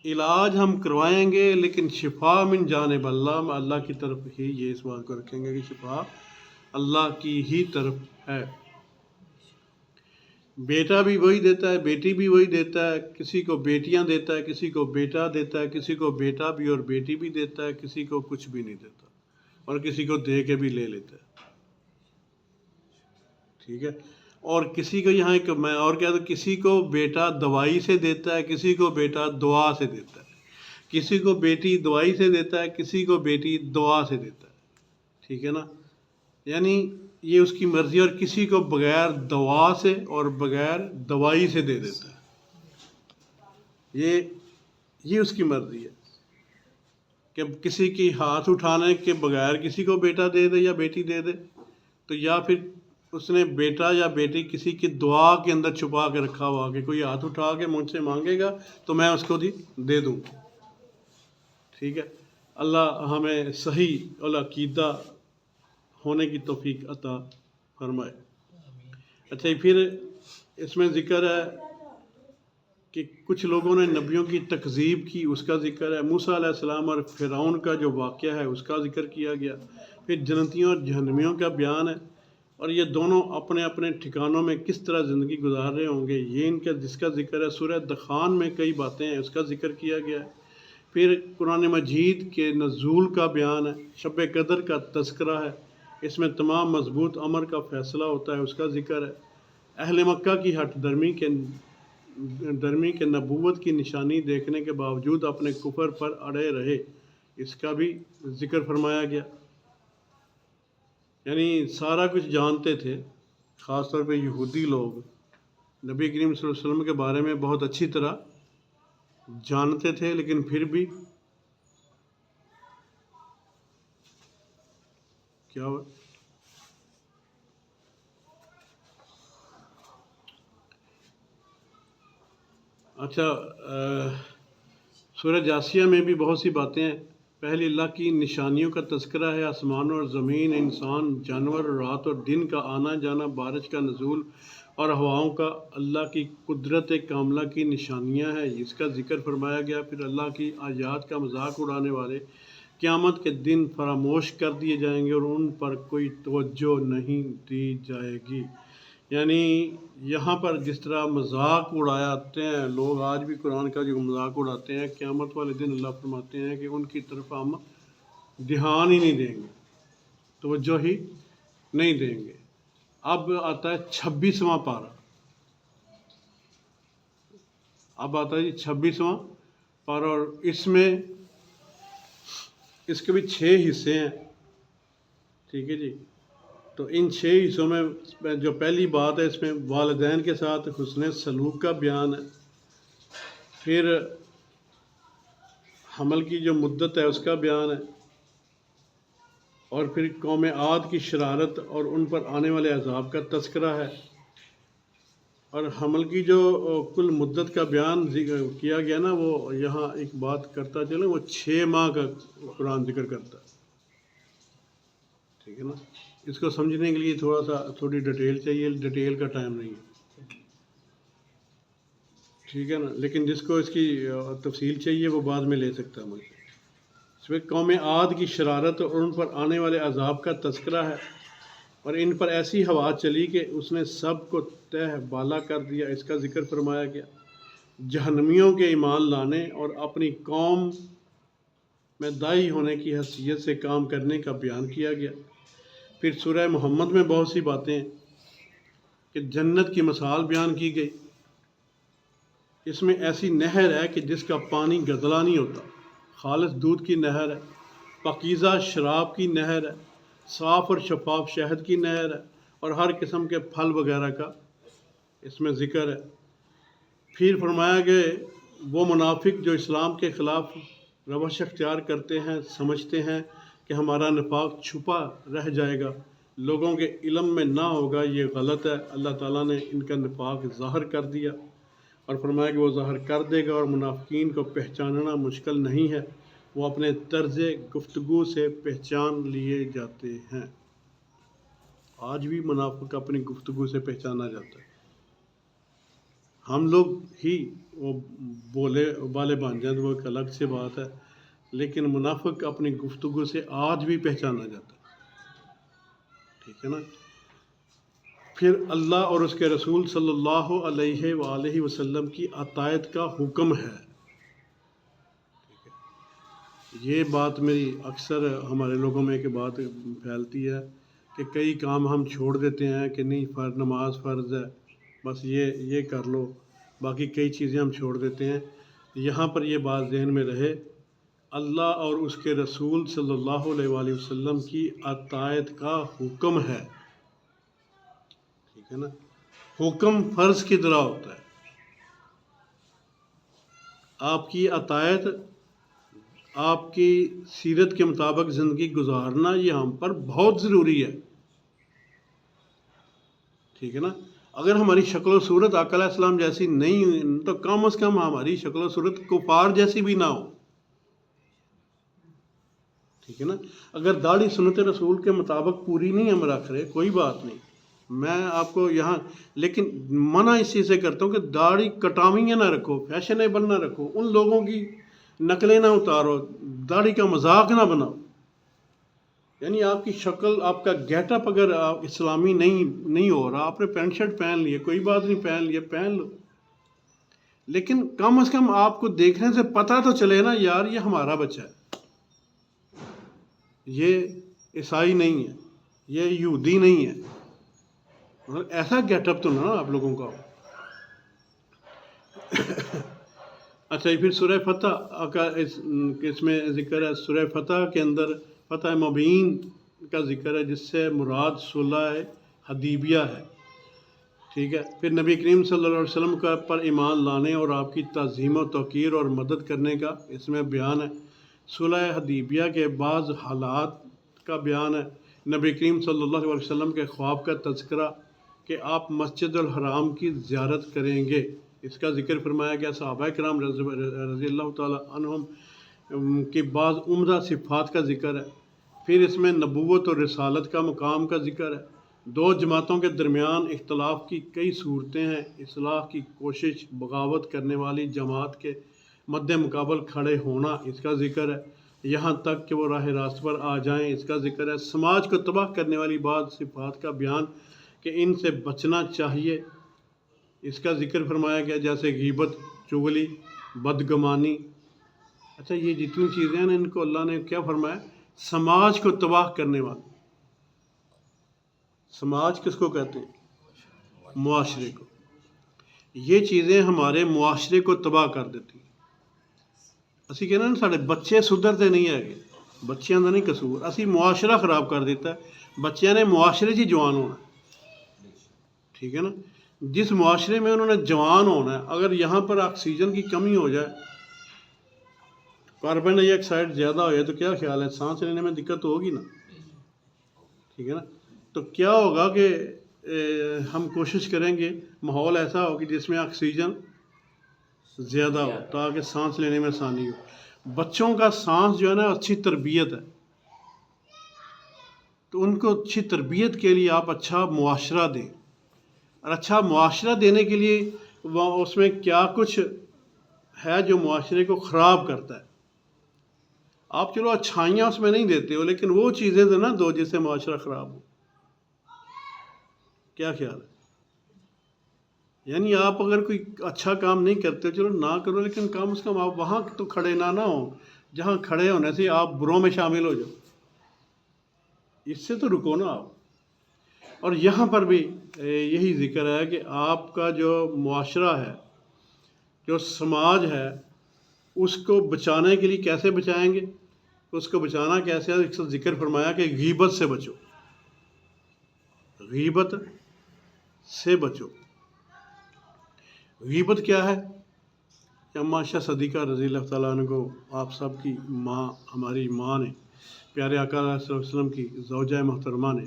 علاج ہم کروائیں گے لیکن شفا من جانب اللہ، اللہ کی طرف ہی یہ اس بات کو رکھیں گے کہ شفا اللہ کی ہی طرف ہے. بیٹا بھی وہی دیتا ہے، بیٹی بھی وہی دیتا ہے. کسی کو بیٹیاں دیتا ہے، کسی کو بیٹا دیتا ہے، کسی کو بیٹا بھی اور بیٹی بھی دیتا ہے، کسی کو کچھ بھی نہیں دیتا اور کسی کو دے کے بھی لے لیتا ہے. ٹھیک ہے. اور کسی کو یہاں ایک میں اور کیا، تو کسی کو بیٹا دوائی سے دیتا ہے، کسی کو بیٹا دعا سے دیتا ہے، کسی کو بیٹی دوائی سے دیتا ہے، کسی کو بیٹی دعا سے دیتا ہے. ٹھیک ہے نا. یعنی یہ اس کی مرضی، اور کسی کو بغیر دوا سے اور بغیر دوائی سے دے دیتا ہے. یہ اس کی مرضی ہے کہ کسی کی ہاتھ اٹھانے کے بغیر کسی کو بیٹا دے دے یا بیٹی دے دے، تو یا پھر اس نے بیٹا یا بیٹی کسی کی دعا کے اندر چھپا کے رکھا ہوا کہ کوئی ہاتھ اٹھا کے مجھ سے مانگے گا تو میں اس کو دے دوں. ٹھیک ہے. اللہ ہمیں صحیح العقیدہ ہونے کی توفیق عطا فرمائے. اچھا پھر اس میں ذکر ہے کہ کچھ لوگوں نے نبیوں کی تکذیب کی، اس کا ذکر ہے. موسیٰ علیہ السلام اور فرعون کا جو واقعہ ہے اس کا ذکر کیا گیا. پھر جنتیوں اور جہنمیوں کا بیان ہے، اور یہ دونوں اپنے اپنے ٹھکانوں میں کس طرح زندگی گزار رہے ہوں گے، یہ ان کا جس کا ذکر ہے. سورہ دخان میں کئی باتیں ہیں، اس کا ذکر کیا گیا ہے. پھر قرآن مجید کے نزول کا بیان ہے، شب قدر کا تذکرہ ہے، اس میں تمام مضبوط امر کا فیصلہ ہوتا ہے، اس کا ذکر ہے. اہل مکہ کی ہٹ درمی کے نبوت کی نشانی دیکھنے کے باوجود اپنے کفر پر اڑے رہے، اس کا بھی ذکر فرمایا گیا. یعنی سارا کچھ جانتے تھے، خاص طور پہ یہودی لوگ نبی کریم صلی اللہ علیہ وسلم کے بارے میں بہت اچھی طرح جانتے تھے، لیکن پھر بھی کیا ہوا. اچھا، سورہ جاسیہ میں بھی بہت سی باتیں ہیں. پہلی اللہ کی نشانیوں کا تذکرہ ہے، آسمان اور زمین، انسان، جانور، رات اور دن کا آنا جانا، بارش کا نزول اور ہواؤں کا اللہ کی قدرت کاملہ کی نشانیاں ہیں، اس کا ذکر فرمایا گیا. پھر اللہ کی آیات کا مذاق اڑانے والے قیامت کے دن فراموش کر دیے جائیں گے اور ان پر کوئی توجہ نہیں دی جائے گی. یعنی یہاں پر جس طرح مذاق اڑاتے ہیں لوگ، آج بھی قرآن کا جو مذاق اڑاتے ہیں، قیامت والے دن اللہ فرماتے ہیں کہ ان کی طرف ہم دھیان ہی نہیں دیں گے، توجہ ہی نہیں دیں گے. اب آتا ہے 26واں پارہ، اب آتا ہے 26واں پارہ، اور اس میں اس کے بھی 6 حصے ہیں. ٹھیک ہے جی. تو ان 6 حصوں میں جو پہلی بات ہے، اس میں والدین کے ساتھ حسن سلوک کا بیان ہے. پھر حمل کی جو مدت ہے اس کا بیان ہے، اور پھر قوم عاد کی شرارت اور ان پر آنے والے عذاب کا تذکرہ ہے. اور حمل کی جو کل مدت کا بیان کیا گیا نا، وہ یہاں ایک بات کرتا چلے، وہ 6 ماہ کا قرآن ذکر کرتا ہے. ٹھیک ہے نا. اس کو سمجھنے کے لیے تھوڑی ڈیٹیل چاہیے، ڈیٹیل کا ٹائم نہیں ہے. ٹھیک ہے نا. لیکن جس کو اس کی تفصیل چاہیے وہ بعد میں لے سکتا ہے مجھ سے. اس میں قوم عاد کی شرارت اور ان پر آنے والے عذاب کا تذکرہ ہے، اور ان پر ایسی ہوا چلی کہ اس نے سب کو تہ بالا کر دیا، اس کا ذکر فرمایا گیا. جہنمیوں کے ایمان لانے اور اپنی قوم میں داعی ہونے کی حیثیت سے کام کرنے کا بیان کیا گیا. پھر سورہ محمد میں بہت سی باتیں ہیں کہ جنت کی مثال بیان کی گئی. اس میں ایسی نہر ہے کہ جس کا پانی گدلا نہیں ہوتا، خالص دودھ کی نہر ہے، پاکیزہ شراب کی نہر ہے، صاف اور شفاف شہد کی نہر ہے، اور ہر قسم کے پھل وغیرہ کا اس میں ذکر ہے. پھر فرمایا کہ وہ منافق جو اسلام کے خلاف روش اختیار کرتے ہیں، سمجھتے ہیں کہ ہمارا نفاق چھپا رہ جائے گا، لوگوں کے علم میں نہ ہوگا، یہ غلط ہے. اللہ تعالیٰ نے ان کا نفاق ظاہر کر دیا اور فرمایا کہ وہ ظاہر کر دے گا، اور منافقین کو پہچاننا مشکل نہیں ہے. وہ اپنے طرز گفتگو سے پہچان لیے جاتے ہیں۔ آج بھی منافق اپنی گفتگو سے پہچانا جاتا ہے۔ ہم لوگ ہی وہ بالے بن جائیں تو وہ ایک الگ سے بات ہے، لیکن منافق اپنی گفتگو سے آج بھی پہچانا جاتا ہے، ٹھیک ہے نا۔ پھر اللہ اور اس کے رسول صلی اللہ علیہ وآلہ وسلم کی اطاعت کا حکم ہے۔ یہ بات میری اکثر ہمارے لوگوں میں ایک بات پھیلتی ہے کہ کئی کام ہم چھوڑ دیتے ہیں کہ نہیں نماز فرض ہے، بس یہ کر لو، باقی کئی چیزیں ہم چھوڑ دیتے ہیں۔ یہاں پر یہ بات ذہن میں رہے، اللہ اور اس کے رسول صلی اللہ علیہ وآلہ وسلم کی اطاعت کا حکم ہے، ٹھیک ہے نا۔ حکم فرض کی طرح ہوتا ہے۔ آپ کی اطاعت، آپ کی سیرت کے مطابق زندگی گزارنا یہ ہم پر بہت ضروری ہے، ٹھیک ہے نا۔ اگر ہماری شکل و صورت آقا علیہ السلام جیسی نہیں تو کم از کم ہماری شکل و صورت کفار جیسی بھی نہ ہو، ٹھیک ہے نا۔ اگر داڑھی سنت رسول کے مطابق پوری نہیں ہم رکھ رہے، کوئی بات نہیں، میں آپ کو یہاں لیکن منع اس چیز سے کرتا ہوں کہ داڑھی کٹاویاں نہ رکھو، فیشنیبل نہ رکھو، ان لوگوں کی نقلیں نہ اتارو، داڑھی کا مذاق نہ بناؤ۔ یعنی آپ کی شکل، آپ کا گیٹ اپ اگر اسلامی نہیں ہو رہا، آپ نے پینٹ شرٹ پہن لی ہے، کوئی بات نہیں، پہن لو، لیکن کم از کم آپ کو دیکھنے سے پتہ تو چلے نا یار یہ ہمارا بچہ ہے، یہ عیسائی نہیں ہے، یہ یہودی نہیں ہے، مگر ایسا گیٹ اپ تو نہ آپ لوگوں کا ہو۔ اچھا، پھر سورہ فتح کا اس میں ذکر ہے، سورہ فتح کے اندر فتح مبین کا ذکر ہے، جس سے مراد صلح حدیبیہ ہے، ٹھیک ہے۔ پھر نبی کریم صلی اللہ علیہ وسلم کا پر ایمان لانے اور آپ کی تعظیم و توقیر اور مدد کرنے کا اس میں بیان ہے۔ صلح حدیبیہ کے بعض حالات کا بیان ہے۔ نبی کریم صلی اللہ علیہ وسلم کے خواب کا تذکرہ کہ آپ مسجد الحرام کی زیارت کریں گے، اس کا ذکر فرمایا گیا۔ صحابہ کرام رضی اللہ تعالیٰ عنہم کے بعض عمدہ صفات کا ذکر ہے۔ پھر اس میں نبوت اور رسالت کا مقام کا ذکر ہے۔ دو جماعتوں کے درمیان اختلاف کی کئی صورتیں ہیں، اصلاح کی کوشش، بغاوت کرنے والی جماعت کے مد مقابل کھڑے ہونا، اس کا ذکر ہے، یہاں تک کہ وہ راہ راست پر آ جائیں، اس کا ذکر ہے۔ سماج کو تباہ کرنے والی بعض صفات کا بیان کہ ان سے بچنا چاہیے، اس کا ذکر فرمایا گیا، جیسے غیبت، چغلی، بدگمانی۔ اچھا، یہ جتنی چیزیں ہیں ان کو اللہ نے کیا فرمایا؟ سماج کو تباہ کرنے والی۔ سماج کس کو کہتے ہیں؟ معاشرے کو۔ یہ چیزیں ہمارے معاشرے کو تباہ کر دیتی ہیں۔ اسی کہنا نا سارے بچے سدھرتے نہیں ہے، بچیاں کا نہیں قصور، اسی معاشرہ خراب کر دیتا ہے۔ بچیاں نے معاشرے سے جوان ہونا ہے، ٹھیک ہے نا۔ جس معاشرے میں انہوں نے جوان ہونا ہے، اگر یہاں پر آکسیجن کی کمی ہو جائے، کاربن ڈائی آکسائڈ زیادہ ہو جائے تو کیا خیال ہے، سانس لینے میں دقت ہوگی نا، ٹھیک ہے نا۔ تو کیا ہوگا کہ ہم کوشش کریں گے ماحول ایسا ہو کہ جس میں آکسیجن زیادہ ہو تاکہ سانس لینے میں آسانی ہو۔ بچوں کا سانس جو ہے نا اچھی تربیت ہے، تو ان کو اچھی تربیت کے لیے آپ اچھا معاشرہ دیں، اور اچھا معاشرہ دینے کے لیے اس میں کیا کچھ ہے جو معاشرے کو خراب کرتا ہے۔ آپ چلو اچھائیاں اس میں نہیں دیتے ہو، لیکن وہ چیزیں تو نہ دو جس سے معاشرہ خراب ہو، کیا خیال ہے؟ یعنی آپ اگر کوئی اچھا کام نہیں کرتے چلو نہ کرو، لیکن کم از کم آپ وہاں تو کھڑے نہ ہو جہاں کھڑے ہونے سے آپ بروں میں شامل ہو جاؤ، اس سے تو رکو نا آپ۔ اور یہاں پر بھی یہی ذکر ہے کہ آپ کا جو معاشرہ ہے، جو سماج ہے، اس کو بچانے کے لیے کیسے بچائیں گے؟ اس کو بچانا کیسے ہے؟ اس کا ذکر فرمایا کہ غیبت سے بچو، غیبت سے بچو۔ غیبت کیا ہے؟ اما شاہ صدیقہ رضی اللہ تعالیٰ عنہ کو آپ سب کی ماں، ہماری ماں نے، پیارے آقا علیہ الصلوۃ والسلام کی زوجہ محترمہ نے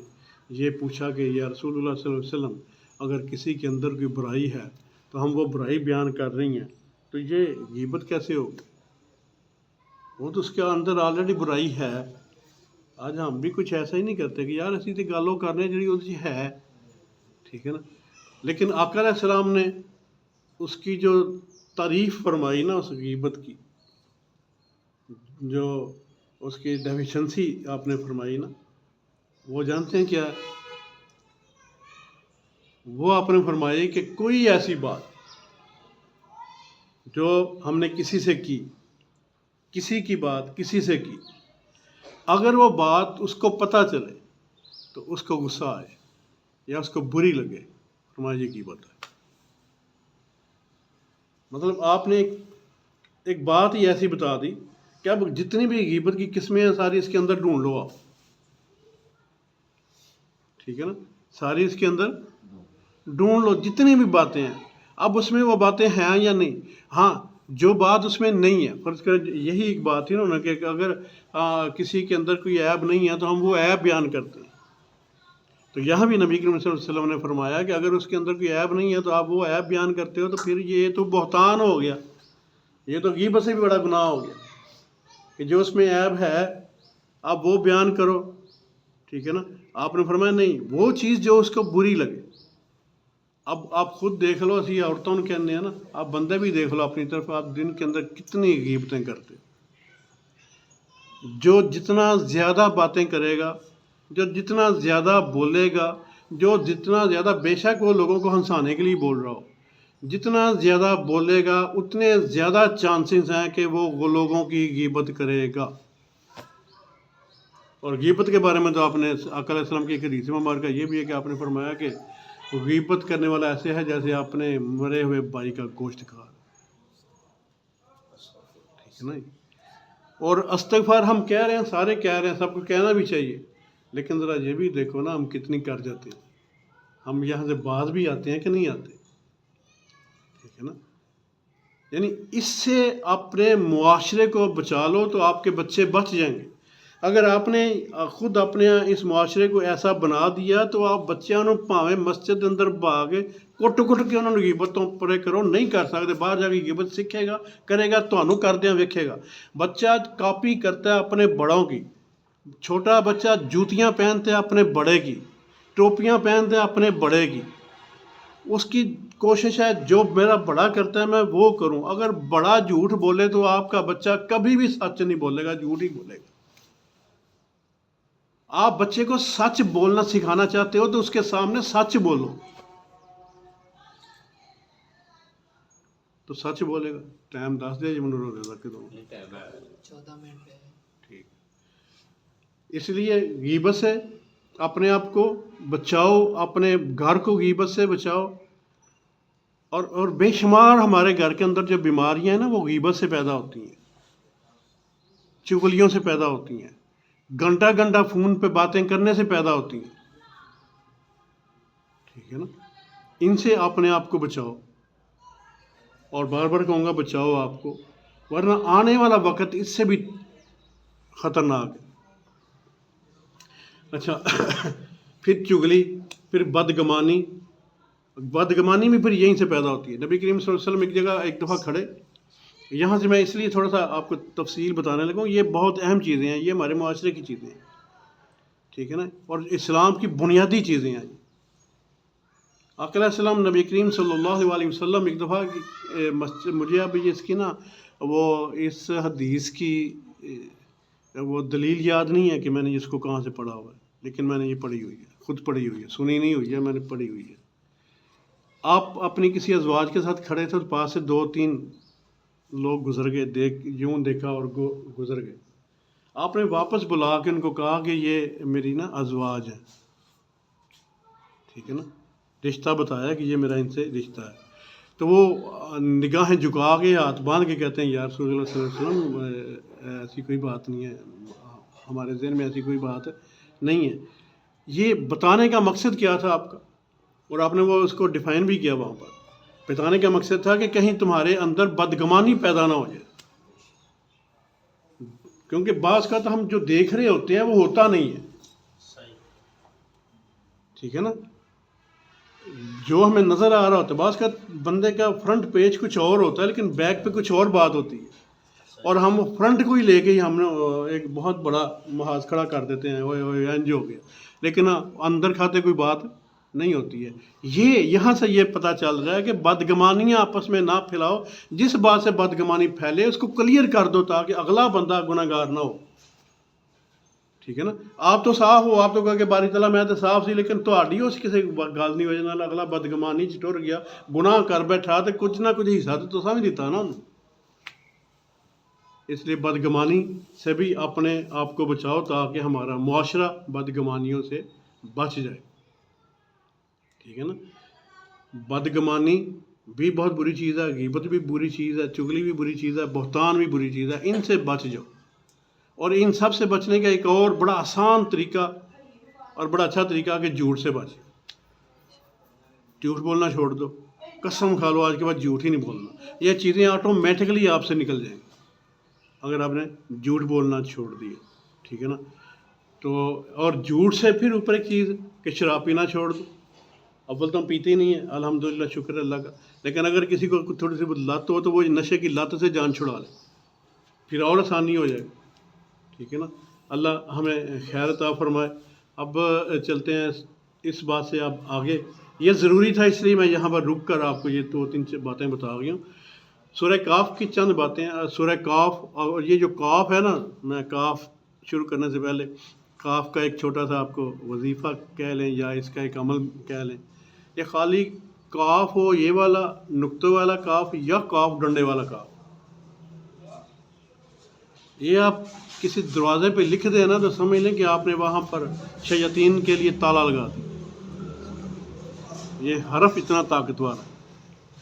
یہ پوچھا کہ یا رسول اللہ صلی اللہ علیہ وسلم، اگر کسی کے اندر کوئی برائی ہے تو ہم وہ برائی بیان کر رہی ہیں، تو یہ غیبت کیسے ہوگی؟ وہ تو اس کے اندر آلریڈی برائی ہے. آج ہم بھی کچھ ایسا ہی نہیں کرتے کہ یار اسی تے گالوں کرنے جڑی وہ ہے. ٹھیک ہے نا. لیکن آقا علیہ السلام نے اس کی جو تعریف فرمائی نا اس غیبت کی، جو اس کی ڈیفیشنسی آپ نے فرمائی نا، وہ جانتے ہیں کیا ہے؟ وہ آپ نے فرمائی کہ کوئی ایسی بات جو ہم نے کسی سے کی، کسی کی بات کسی سے کی، اگر وہ بات اس کو پتہ چلے تو اس کو غصہ آئے یا اس کو بری لگے، فرمایا یہ غیبت ہے. مطلب آپ نے ایک بات ہی ایسی بتا دی کہ اب جتنی بھی غیبت کی قسمیں ہیں ساری اس کے اندر ڈھونڈ لو آپ. ٹھیک ہے نا. ساری اس کے اندر ڈھونڈ لو جتنی بھی باتیں ہیں. اب اس میں وہ باتیں ہیں یا نہیں. ہاں جو بات اس میں نہیں ہے، فرض کر یہی ایک بات تھی نا کہ اگر کسی کے اندر کوئی عیب نہیں ہے تو ہم وہ عیب بیان کرتے ہیں. تو یہاں بھی نبی کریم صلی اللہ علیہ وسلم نے فرمایا کہ اگر اس کے اندر کوئی عیب نہیں ہے تو آپ وہ عیب بیان کرتے ہو تو پھر یہ تو بہتان ہو گیا، یہ تو غیبت سے بھی بڑا گناہ ہو گیا کہ جو اس میں عیب ہے آپ وہ بیان کرو. ٹھیک ہے نا. آپ نے فرمایا نہیں، وہ چیز جو اس کو بری لگے. اب آپ خود دیکھ لو، اسی عورتوں نے کہنے ہیں نا، آپ بندے بھی دیکھ لو اپنی طرف، آپ دن کے اندر کتنی غیبتیں کرتے. جو جتنا زیادہ باتیں کرے گا، جو جتنا زیادہ بولے گا، جو جتنا زیادہ، بے شک وہ لوگوں کو ہنسانے کے لیے بول رہا ہو، جتنا زیادہ بولے گا اتنے زیادہ چانسز ہیں کہ وہ لوگوں کی غیبت کرے گا. اور غیبت کے بارے میں تو آپ نے آقا علیہ السلام کی ایک حدیث مبارکہ یہ بھی ہے کہ آپ نے فرمایا کہ غیبت کرنے والا ایسے ہے جیسے اپنے مرے ہوئے بھائی کا گوشت کھا. ٹھیک ہے نا. اور استغفار ہم کہہ رہے ہیں، سارے کہہ رہے ہیں، سب کو کہنا بھی چاہیے، لیکن ذرا یہ بھی دیکھو نا ہم کتنی کر جاتے ہیں. ہم یہاں سے باز بھی آتے ہیں کہ نہیں آتے. ٹھیک ہے نا. یعنی اس سے اپنے معاشرے کو بچا لو تو آپ کے بچے بچ جائیں گے. اگر آپ نے خود اپنے اس معاشرے کو ایسا بنا دیا تو آپ بچیاں نو پاویں مسجد اندر بھاگے کٹ کٹ کے انہوں نے غیبتوں پرے کرو، نہیں کر سکتے. باہر جا کے غیبت سیکھے گا، کرے گا، تمہیں کردیا ویکھے گا. بچہ کاپی کرتا ہے اپنے بڑوں کی. چھوٹا بچہ جوتیاں پہنتے ہیں اپنے بڑے کی، ٹوپیاں پہنتے ہیں اپنے بڑے کی. اس کی کوشش ہے جو میرا بڑا کرتا ہے میں وہ کروں. اگر بڑا جھوٹ بولے تو آپ کا بچہ کبھی بھی سچ نہیں بولے گا، جھوٹ ہی بولے گا. آپ بچے کو سچ بولنا سکھانا چاہتے ہو تو اس کے سامنے سچ بولو تو سچ بولے گا. ٹائم دس دیا جی منو رو دے تک 14 منٹ پہ. ٹھیک. اس لیے غیبت سے اپنے آپ کو بچاؤ، اپنے گھر کو غیبت سے بچاؤ. اور بے شمار ہمارے گھر کے اندر جو بیماریاں ہیں نا وہ غیبت سے پیدا ہوتی ہیں، چغلیوں سے پیدا ہوتی ہیں، گھنٹہ گھنٹہ فون پہ باتیں کرنے سے پیدا ہوتی ہیں. ٹھیک ہے نا. ان سے اپنے آپ کو بچاؤ. اور بار بار کہوں گا بچاؤ آپ کو، ورنہ آنے والا وقت اس سے بھی خطرناک ہے. اچھا پھر چغلی، پھر بدگمانی. بدگمانی بھی پھر یہیں سے پیدا ہوتی ہے. نبی کریم صلی اللہ علیہ وسلم ایک جگہ ایک دفعہ کھڑے، یہاں سے میں اس لیے تھوڑا سا آپ کو تفصیل بتانے لگا ہوں، یہ بہت اہم چیزیں ہیں، یہ ہمارے معاشرے کی چیزیں ہیں. ٹھیک ہے نا. اور اسلام کی بنیادی چیزیں ہیں. آقا علیہ السلام نبی کریم صلی اللہ علیہ وسلم ایک دفعہ مسجد، مجھے ابھی اس کی نا وہ اس حدیث کی وہ دلیل یاد نہیں ہے کہ میں نے اس کو کہاں سے پڑھا ہوا ہے، لیکن میں نے یہ پڑھی ہوئی ہے، خود پڑھی ہوئی ہے، سنی نہیں ہوئی ہے، میں نے پڑھی ہوئی ہے. آپ اپنی کسی ازواج کے ساتھ کھڑے تھے، پاس سے 2-3 لوگ گزر گئے، یوں دیکھا اور گزر گئے. آپ نے واپس بلا کے ان کو کہا کہ یہ میری نا ازواج ہے. ٹھیک ہے نا. رشتہ بتایا کہ یہ میرا ان سے رشتہ ہے. تو وہ نگاہیں جھکا کے ہاتھ باندھ کے کہتے ہیں یا رسول اللہ صلی اللہ علیہ وسلم ایسی کوئی بات نہیں ہے، ہمارے ذہن میں ایسی کوئی بات نہیں ہے. یہ بتانے کا مقصد کیا تھا آپ کا؟ اور آپ نے وہ اس کو ڈیفائن بھی کیا وہاں پر. بتانے کا مقصد تھا کہ کہیں تمہارے اندر بدگمانی پیدا نہ ہو جائے، کیونکہ بعض کا تو ہم جو دیکھ رہے ہوتے ہیں وہ ہوتا نہیں ہے. ٹھیک ہے نا. جو ہمیں نظر آ رہا ہوتا ہے، بعض کا بندے کا فرنٹ پیج کچھ اور ہوتا ہے لیکن بیک پہ کچھ اور بات ہوتی ہے. اور ہم فرنٹ کو ہی لے کے ہی ہم نے ایک بہت بڑا محاذ کھڑا کر دیتے ہیں، اوئے انج ہو گیا، لیکن اندر کھاتے کوئی بات نہیں ہوتی ہے۔ یہاں سے یہ پتہ چل رہا ہے کہ بدگمانیاں آپس میں نہ پھیلاؤ، جس بات سے بدگمانی پھیلے اس کو کلیئر کر دو تاکہ اگلا بندہ گناہ گار نہ ہو، ٹھیک ہے نا۔ آپ تو صاف ہو، آپ تو کہا کہ باری تعالیٰ میں تو صاف سی، لیکن تہاڈی اس کسی گل دی وجہ نال اگلا بدگمانی چ ٹر گیا، گناہ کر بیٹھا تو کچھ نہ کچھ حصہ تو تساں بھی دیتا نا انہوں۔ اس لیے بدگمانی سے بھی اپنے آپ کو بچاؤ تاکہ ہمارا معاشرہ بدگمانیوں سے بچ جائے، ٹھیک ہے نا۔ بدگمانی بھی بہت بری چیز ہے، غیبت بھی بری چیز ہے، چغلی بھی بری چیز ہے، بہتان بھی بری چیز ہے، ان سے بچ جاؤ۔ اور ان سب سے بچنے کا ایک اور بڑا آسان طریقہ اور بڑا اچھا طریقہ کہ جھوٹ سے بچ، جھوٹ بولنا چھوڑ دو، قسم کھا لو آج کے بعد جھوٹ ہی نہیں بولنا، یہ چیزیں آٹومیٹکلی آپ سے نکل جائیں گی اگر آپ نے جھوٹ بولنا چھوڑ دیا، ٹھیک ہے نا۔ تو اور جھوٹ سے پھر اوپر ایک چیز کہ شراب پینا چھوڑ دو، اول تو ہم پیتے ہی نہیں ہیں الحمدللہ، شکر اللہ کا، لیکن اگر کسی کو تھوڑی سی لت ہو تو وہ نشے کی لت سے جان چھڑا لے، پھر اور آسانی ہو جائے، ٹھیک ہے نا۔ اللہ ہمیں خیر عطا فرمائے۔ اب چلتے ہیں اس بات سے اب آگے، یہ ضروری تھا اس لیے میں یہاں پر رک کر آپ کو یہ 2-3 باتیں بتا گیا ہوں۔ سورہ کاف کی چند باتیں، سورہ کاف، اور یہ جو کاف ہے نا، میں کاف شروع کرنے سے پہلے کاف کا ایک چھوٹا سا آپ کو وظیفہ کہہ لیں یا اس کا ایک عمل کہہ لیں، یہ خالی کاف ہو یہ والا نقطے والا کاف یا کاف ڈنڈے والا کاف، یہ آپ کسی دروازے پہ لکھ دیں نا تو سمجھ لیں کہ آپ نے وہاں پر شیاطین کے لیے تالا لگا دیا۔ یہ حرف اتنا طاقتور ہے،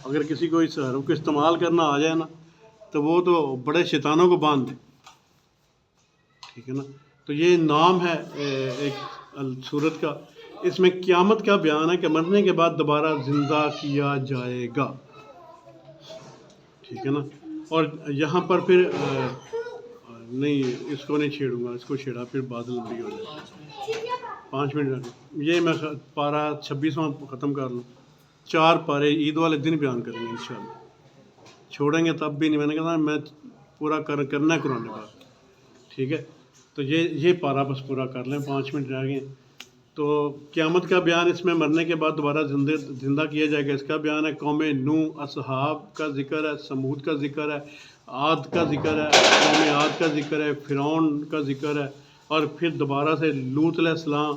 اگر کسی کو اس حرف کو استعمال کرنا آ جائے نا تو وہ تو بڑے شیطانوں کو باندھ دے، ٹھیک ہے نا۔ تو یہ نام ہے ایک سورت کا، اس میں قیامت کا بیان ہے کہ مرنے کے بعد دوبارہ زندہ کیا جائے گا، ٹھیک ہے نا۔ اور یہاں پر پھر نہیں، اس کو نہیں چھیڑوں گا، اس کو چھیڑا پھر بات لمبی ہو جائے۔ 5 منٹ یہ میں پارہ 26واں ختم کر لوں، 4 پارے عید والے دن بیان کریں گے انشاءاللہ، چھوڑیں گے تب بھی نہیں، میں نے کہا میں پورا کرنا ہے قرآن پاک، ٹھیک ہے۔ تو یہ پارہ بس پورا کر لیں، 5 منٹ رہ گئے۔ تو قیامت کا بیان، اس میں مرنے کے بعد دوبارہ زندہ کیا جائے گا، اس کا بیان ہے۔ قوم نوح، اصحاب کا ذکر ہے، سمود کا ذکر ہے، عاد کا ذکر ہے، قوم عاد کا ذکر ہے، فرعون کا ذکر ہے، اور پھر دوبارہ سے لوط علیہ السلام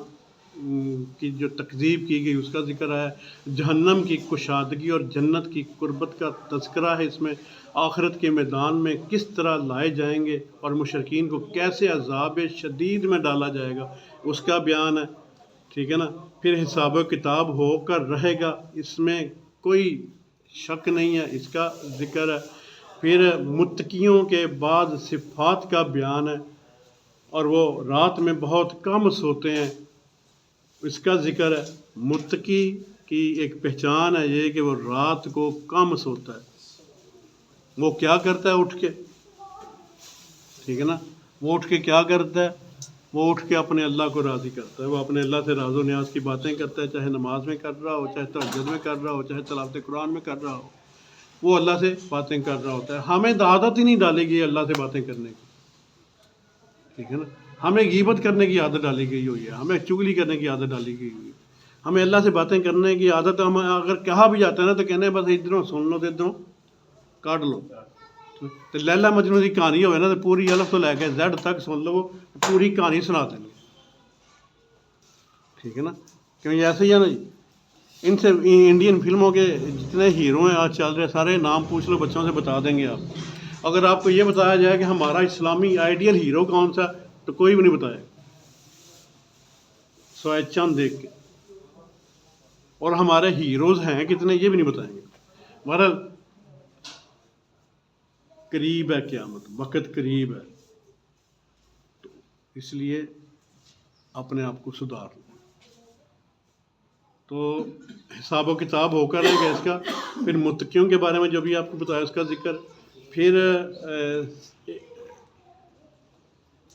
کی جو تکذیب کی گئی اس کا ذکر ہے، جہنم کی کشادگی اور جنت کی قربت کا تذکرہ ہے، اس میں آخرت کے میدان میں کس طرح لائے جائیں گے اور مشرکین کو کیسے عذاب شدید میں ڈالا جائے گا اس کا بیان ہے، ٹھیک ہے نا۔ پھر حساب و کتاب ہو کر رہے گا، اس میں کوئی شک نہیں ہے، اس کا ذکر ہے۔ پھر متقیوں کے بعد صفات کا بیان ہے، اور وہ رات میں بہت کم سوتے ہیں، اس کا ذکر ہے۔ متقی کی ایک پہچان ہے یہ کہ وہ رات کو کم سوتا ہے، وہ کیا کرتا ہے اٹھ کے، ٹھیک ہے نا، وہ اٹھ کے کیا کرتا ہے، وہ اٹھ کے اپنے اللہ کو راضی کرتا ہے، وہ اپنے اللہ سے راز و نیاز کی باتیں کرتا ہے، چاہے نماز میں کر رہا ہو، چاہے تہجد میں کر رہا ہو، چاہے تلاوت قرآن میں کر رہا ہو، وہ اللہ سے باتیں کر رہا ہوتا ہے۔ ہمیں عادت ہی نہیں ڈالے گی اللہ سے باتیں کرنے کی، ٹھیک ہے نا۔ ہمیں غیبت کرنے کی عادت ڈالی گئی ہوئی ہے، ہمیں چغلی کرنے کی عادت ڈالی گئی ہوئی ہے، ہمیں اللہ سے باتیں کرنے کی عادت، ہم اگر کہا بھی جاتا ہے نا تو کہنے بس ادھروں سن لو تو ادھروں کاٹ لو۔ تو لیلا مجنوں کی کہانی ہوئے نا تو پوری الف تو لے کے زیڈ تک سن لو، وہ پوری کہانی سنا دیں گے، ٹھیک ہے نا۔ کیوں ایسے ہی ہے نا جی، ان سے انڈین فلموں کے جتنے ہیرو ہیں آج چل رہے سارے نام پوچھ لو، بچوں سے بتا دیں گے آپ۔ اگر آپ کو یہ بتایا جائے کہ ہمارا اسلامی آئیڈیل ہیرو کون سا، تو کوئی بھی نہیں بتائے سوائے چند دیکھ کے، اور ہمارے ہیروز ہیں کتنے یہ بھی نہیں بتائیں گے۔ بہرحال قریب ہے قیامت، وقت قریب ہے، تو اس لیے اپنے آپ کو سدھار لیں۔ تو حساب و کتاب ہو کر رہے گا اس کا۔ پھر متقیوں کے بارے میں جو بھی آپ کو بتایا اس کا ذکر، پھر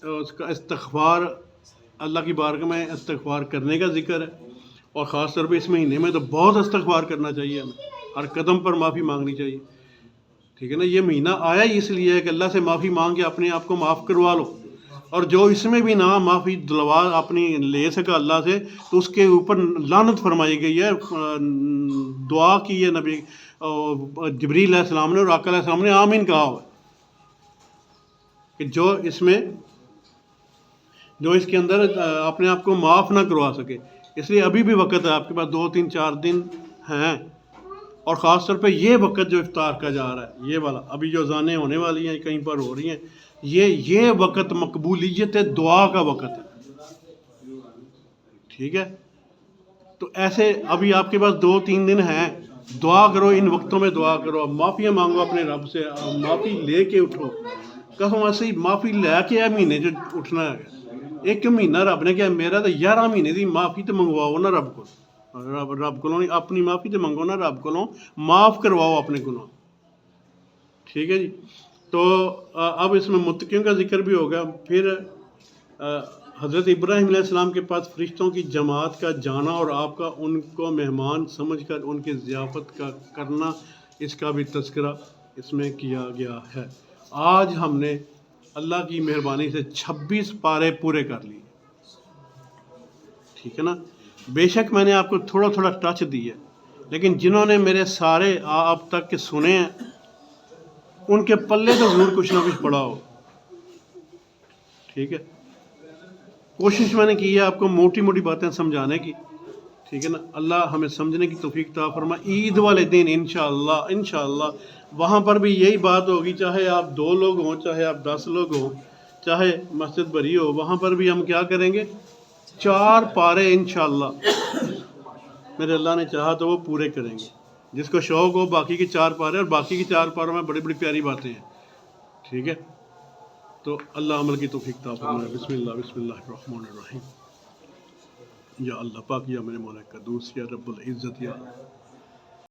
اس کا استغفار، اللہ کی بارگاہ میں استغفار کرنے کا ذکر ہے، اور خاص طور پہ اس مہینے میں تو بہت استغفار کرنا چاہیے ہمیں، ہر قدم پر معافی مانگنی چاہیے، ٹھیک ہے نا. یہ مہینہ آیا ہی اس لیے ہے کہ اللہ سے معافی مانگ کے اپنے آپ کو معاف کروا لو. اور جو اس میں بھی نہ معافی دلوا اپنی لے سکا اللہ سے تو اس کے اوپر لعنت فرمائی گئی ہے. دعا کی ہے نبی جبریل علیہ السلام نے اور آقا علیہ السلام نے آمین کہا ہوا کہ جو اس کے اندر اپنے آپ کو معاف نہ کروا سکے. اس لیے ابھی بھی وقت ہے آپ کے پاس 2 3 4 دن ہیں. اور خاص طور پہ یہ وقت جو افطار کا جا رہا ہے یہ والا ابھی جو اذانیں ہونے والی ہیں کہیں پر ہو رہی ہیں یہ وقت مقبولیت دعا کا وقت ہے. ٹھیک ہے. تو ایسے ابھی آپ کے پاس 2 3 دن ہیں. دعا کرو ان وقتوں میں دعا کرو. معافیاں مانگو اپنے رب سے. معافی لے کے اٹھو. کہوں ایسے معافی لے کے مہینے جو اٹھنا ہے. ایک مہینہ رب نے کیا میرا تو 11 مہینے کی معافی تو منگواؤ نا رب کو. رب کو اپنی معافی تو منگو نا رب کو معاف کرواؤ اپنے گناہ. ٹھیک ہے جی. تو اب اس میں متقیوں کا ذکر بھی ہوگا. پھر حضرت ابراہیم علیہ السلام کے پاس فرشتوں کی جماعت کا جانا اور آپ کا ان کو مہمان سمجھ کر ان کی ضیافت کا کرنا اس کا بھی تذکرہ اس میں کیا گیا ہے. آج ہم نے اللہ کی مہربانی سے 26 پارے پورے کر لیے. ٹھیک ہے نا. بے شک میں نے آپ کو تھوڑا تھوڑا ٹچ دی ہے لیکن جنہوں نے میرے سارے اب تک کے سنے ہیں ان کے پلے تو ضرور کچھ نہ کچھ پڑا ہو. ٹھیک ہے. کوشش میں نے کی ہے آپ کو موٹی موٹی باتیں سمجھانے کی. ٹھیک ہے نا. اللہ ہمیں سمجھنے کی توفیق عطا فرمائے. عید والے دن انشاءاللہ وہاں پر بھی یہی بات ہوگی چاہے آپ 2 لوگ ہوں چاہے آپ 10 لوگ ہوں چاہے مسجد بھری ہو. وہاں پر بھی ہم کیا کریں گے 4 پارے انشاءاللہ میرے اللہ نے چاہا تو وہ پورے کریں گے. جس کو شوق ہو باقی کے 4 پارے اور باقی کے 4 پاروں میں بڑی بڑی پیاری باتیں ہیں. ٹھیک ہے. تو اللہ عمل کی توفیق عطا فرمائے. بسم اللہ الرحمن الرحیم. یا اللہ پاک یا میرے مولا قدوس یا رب العزت یا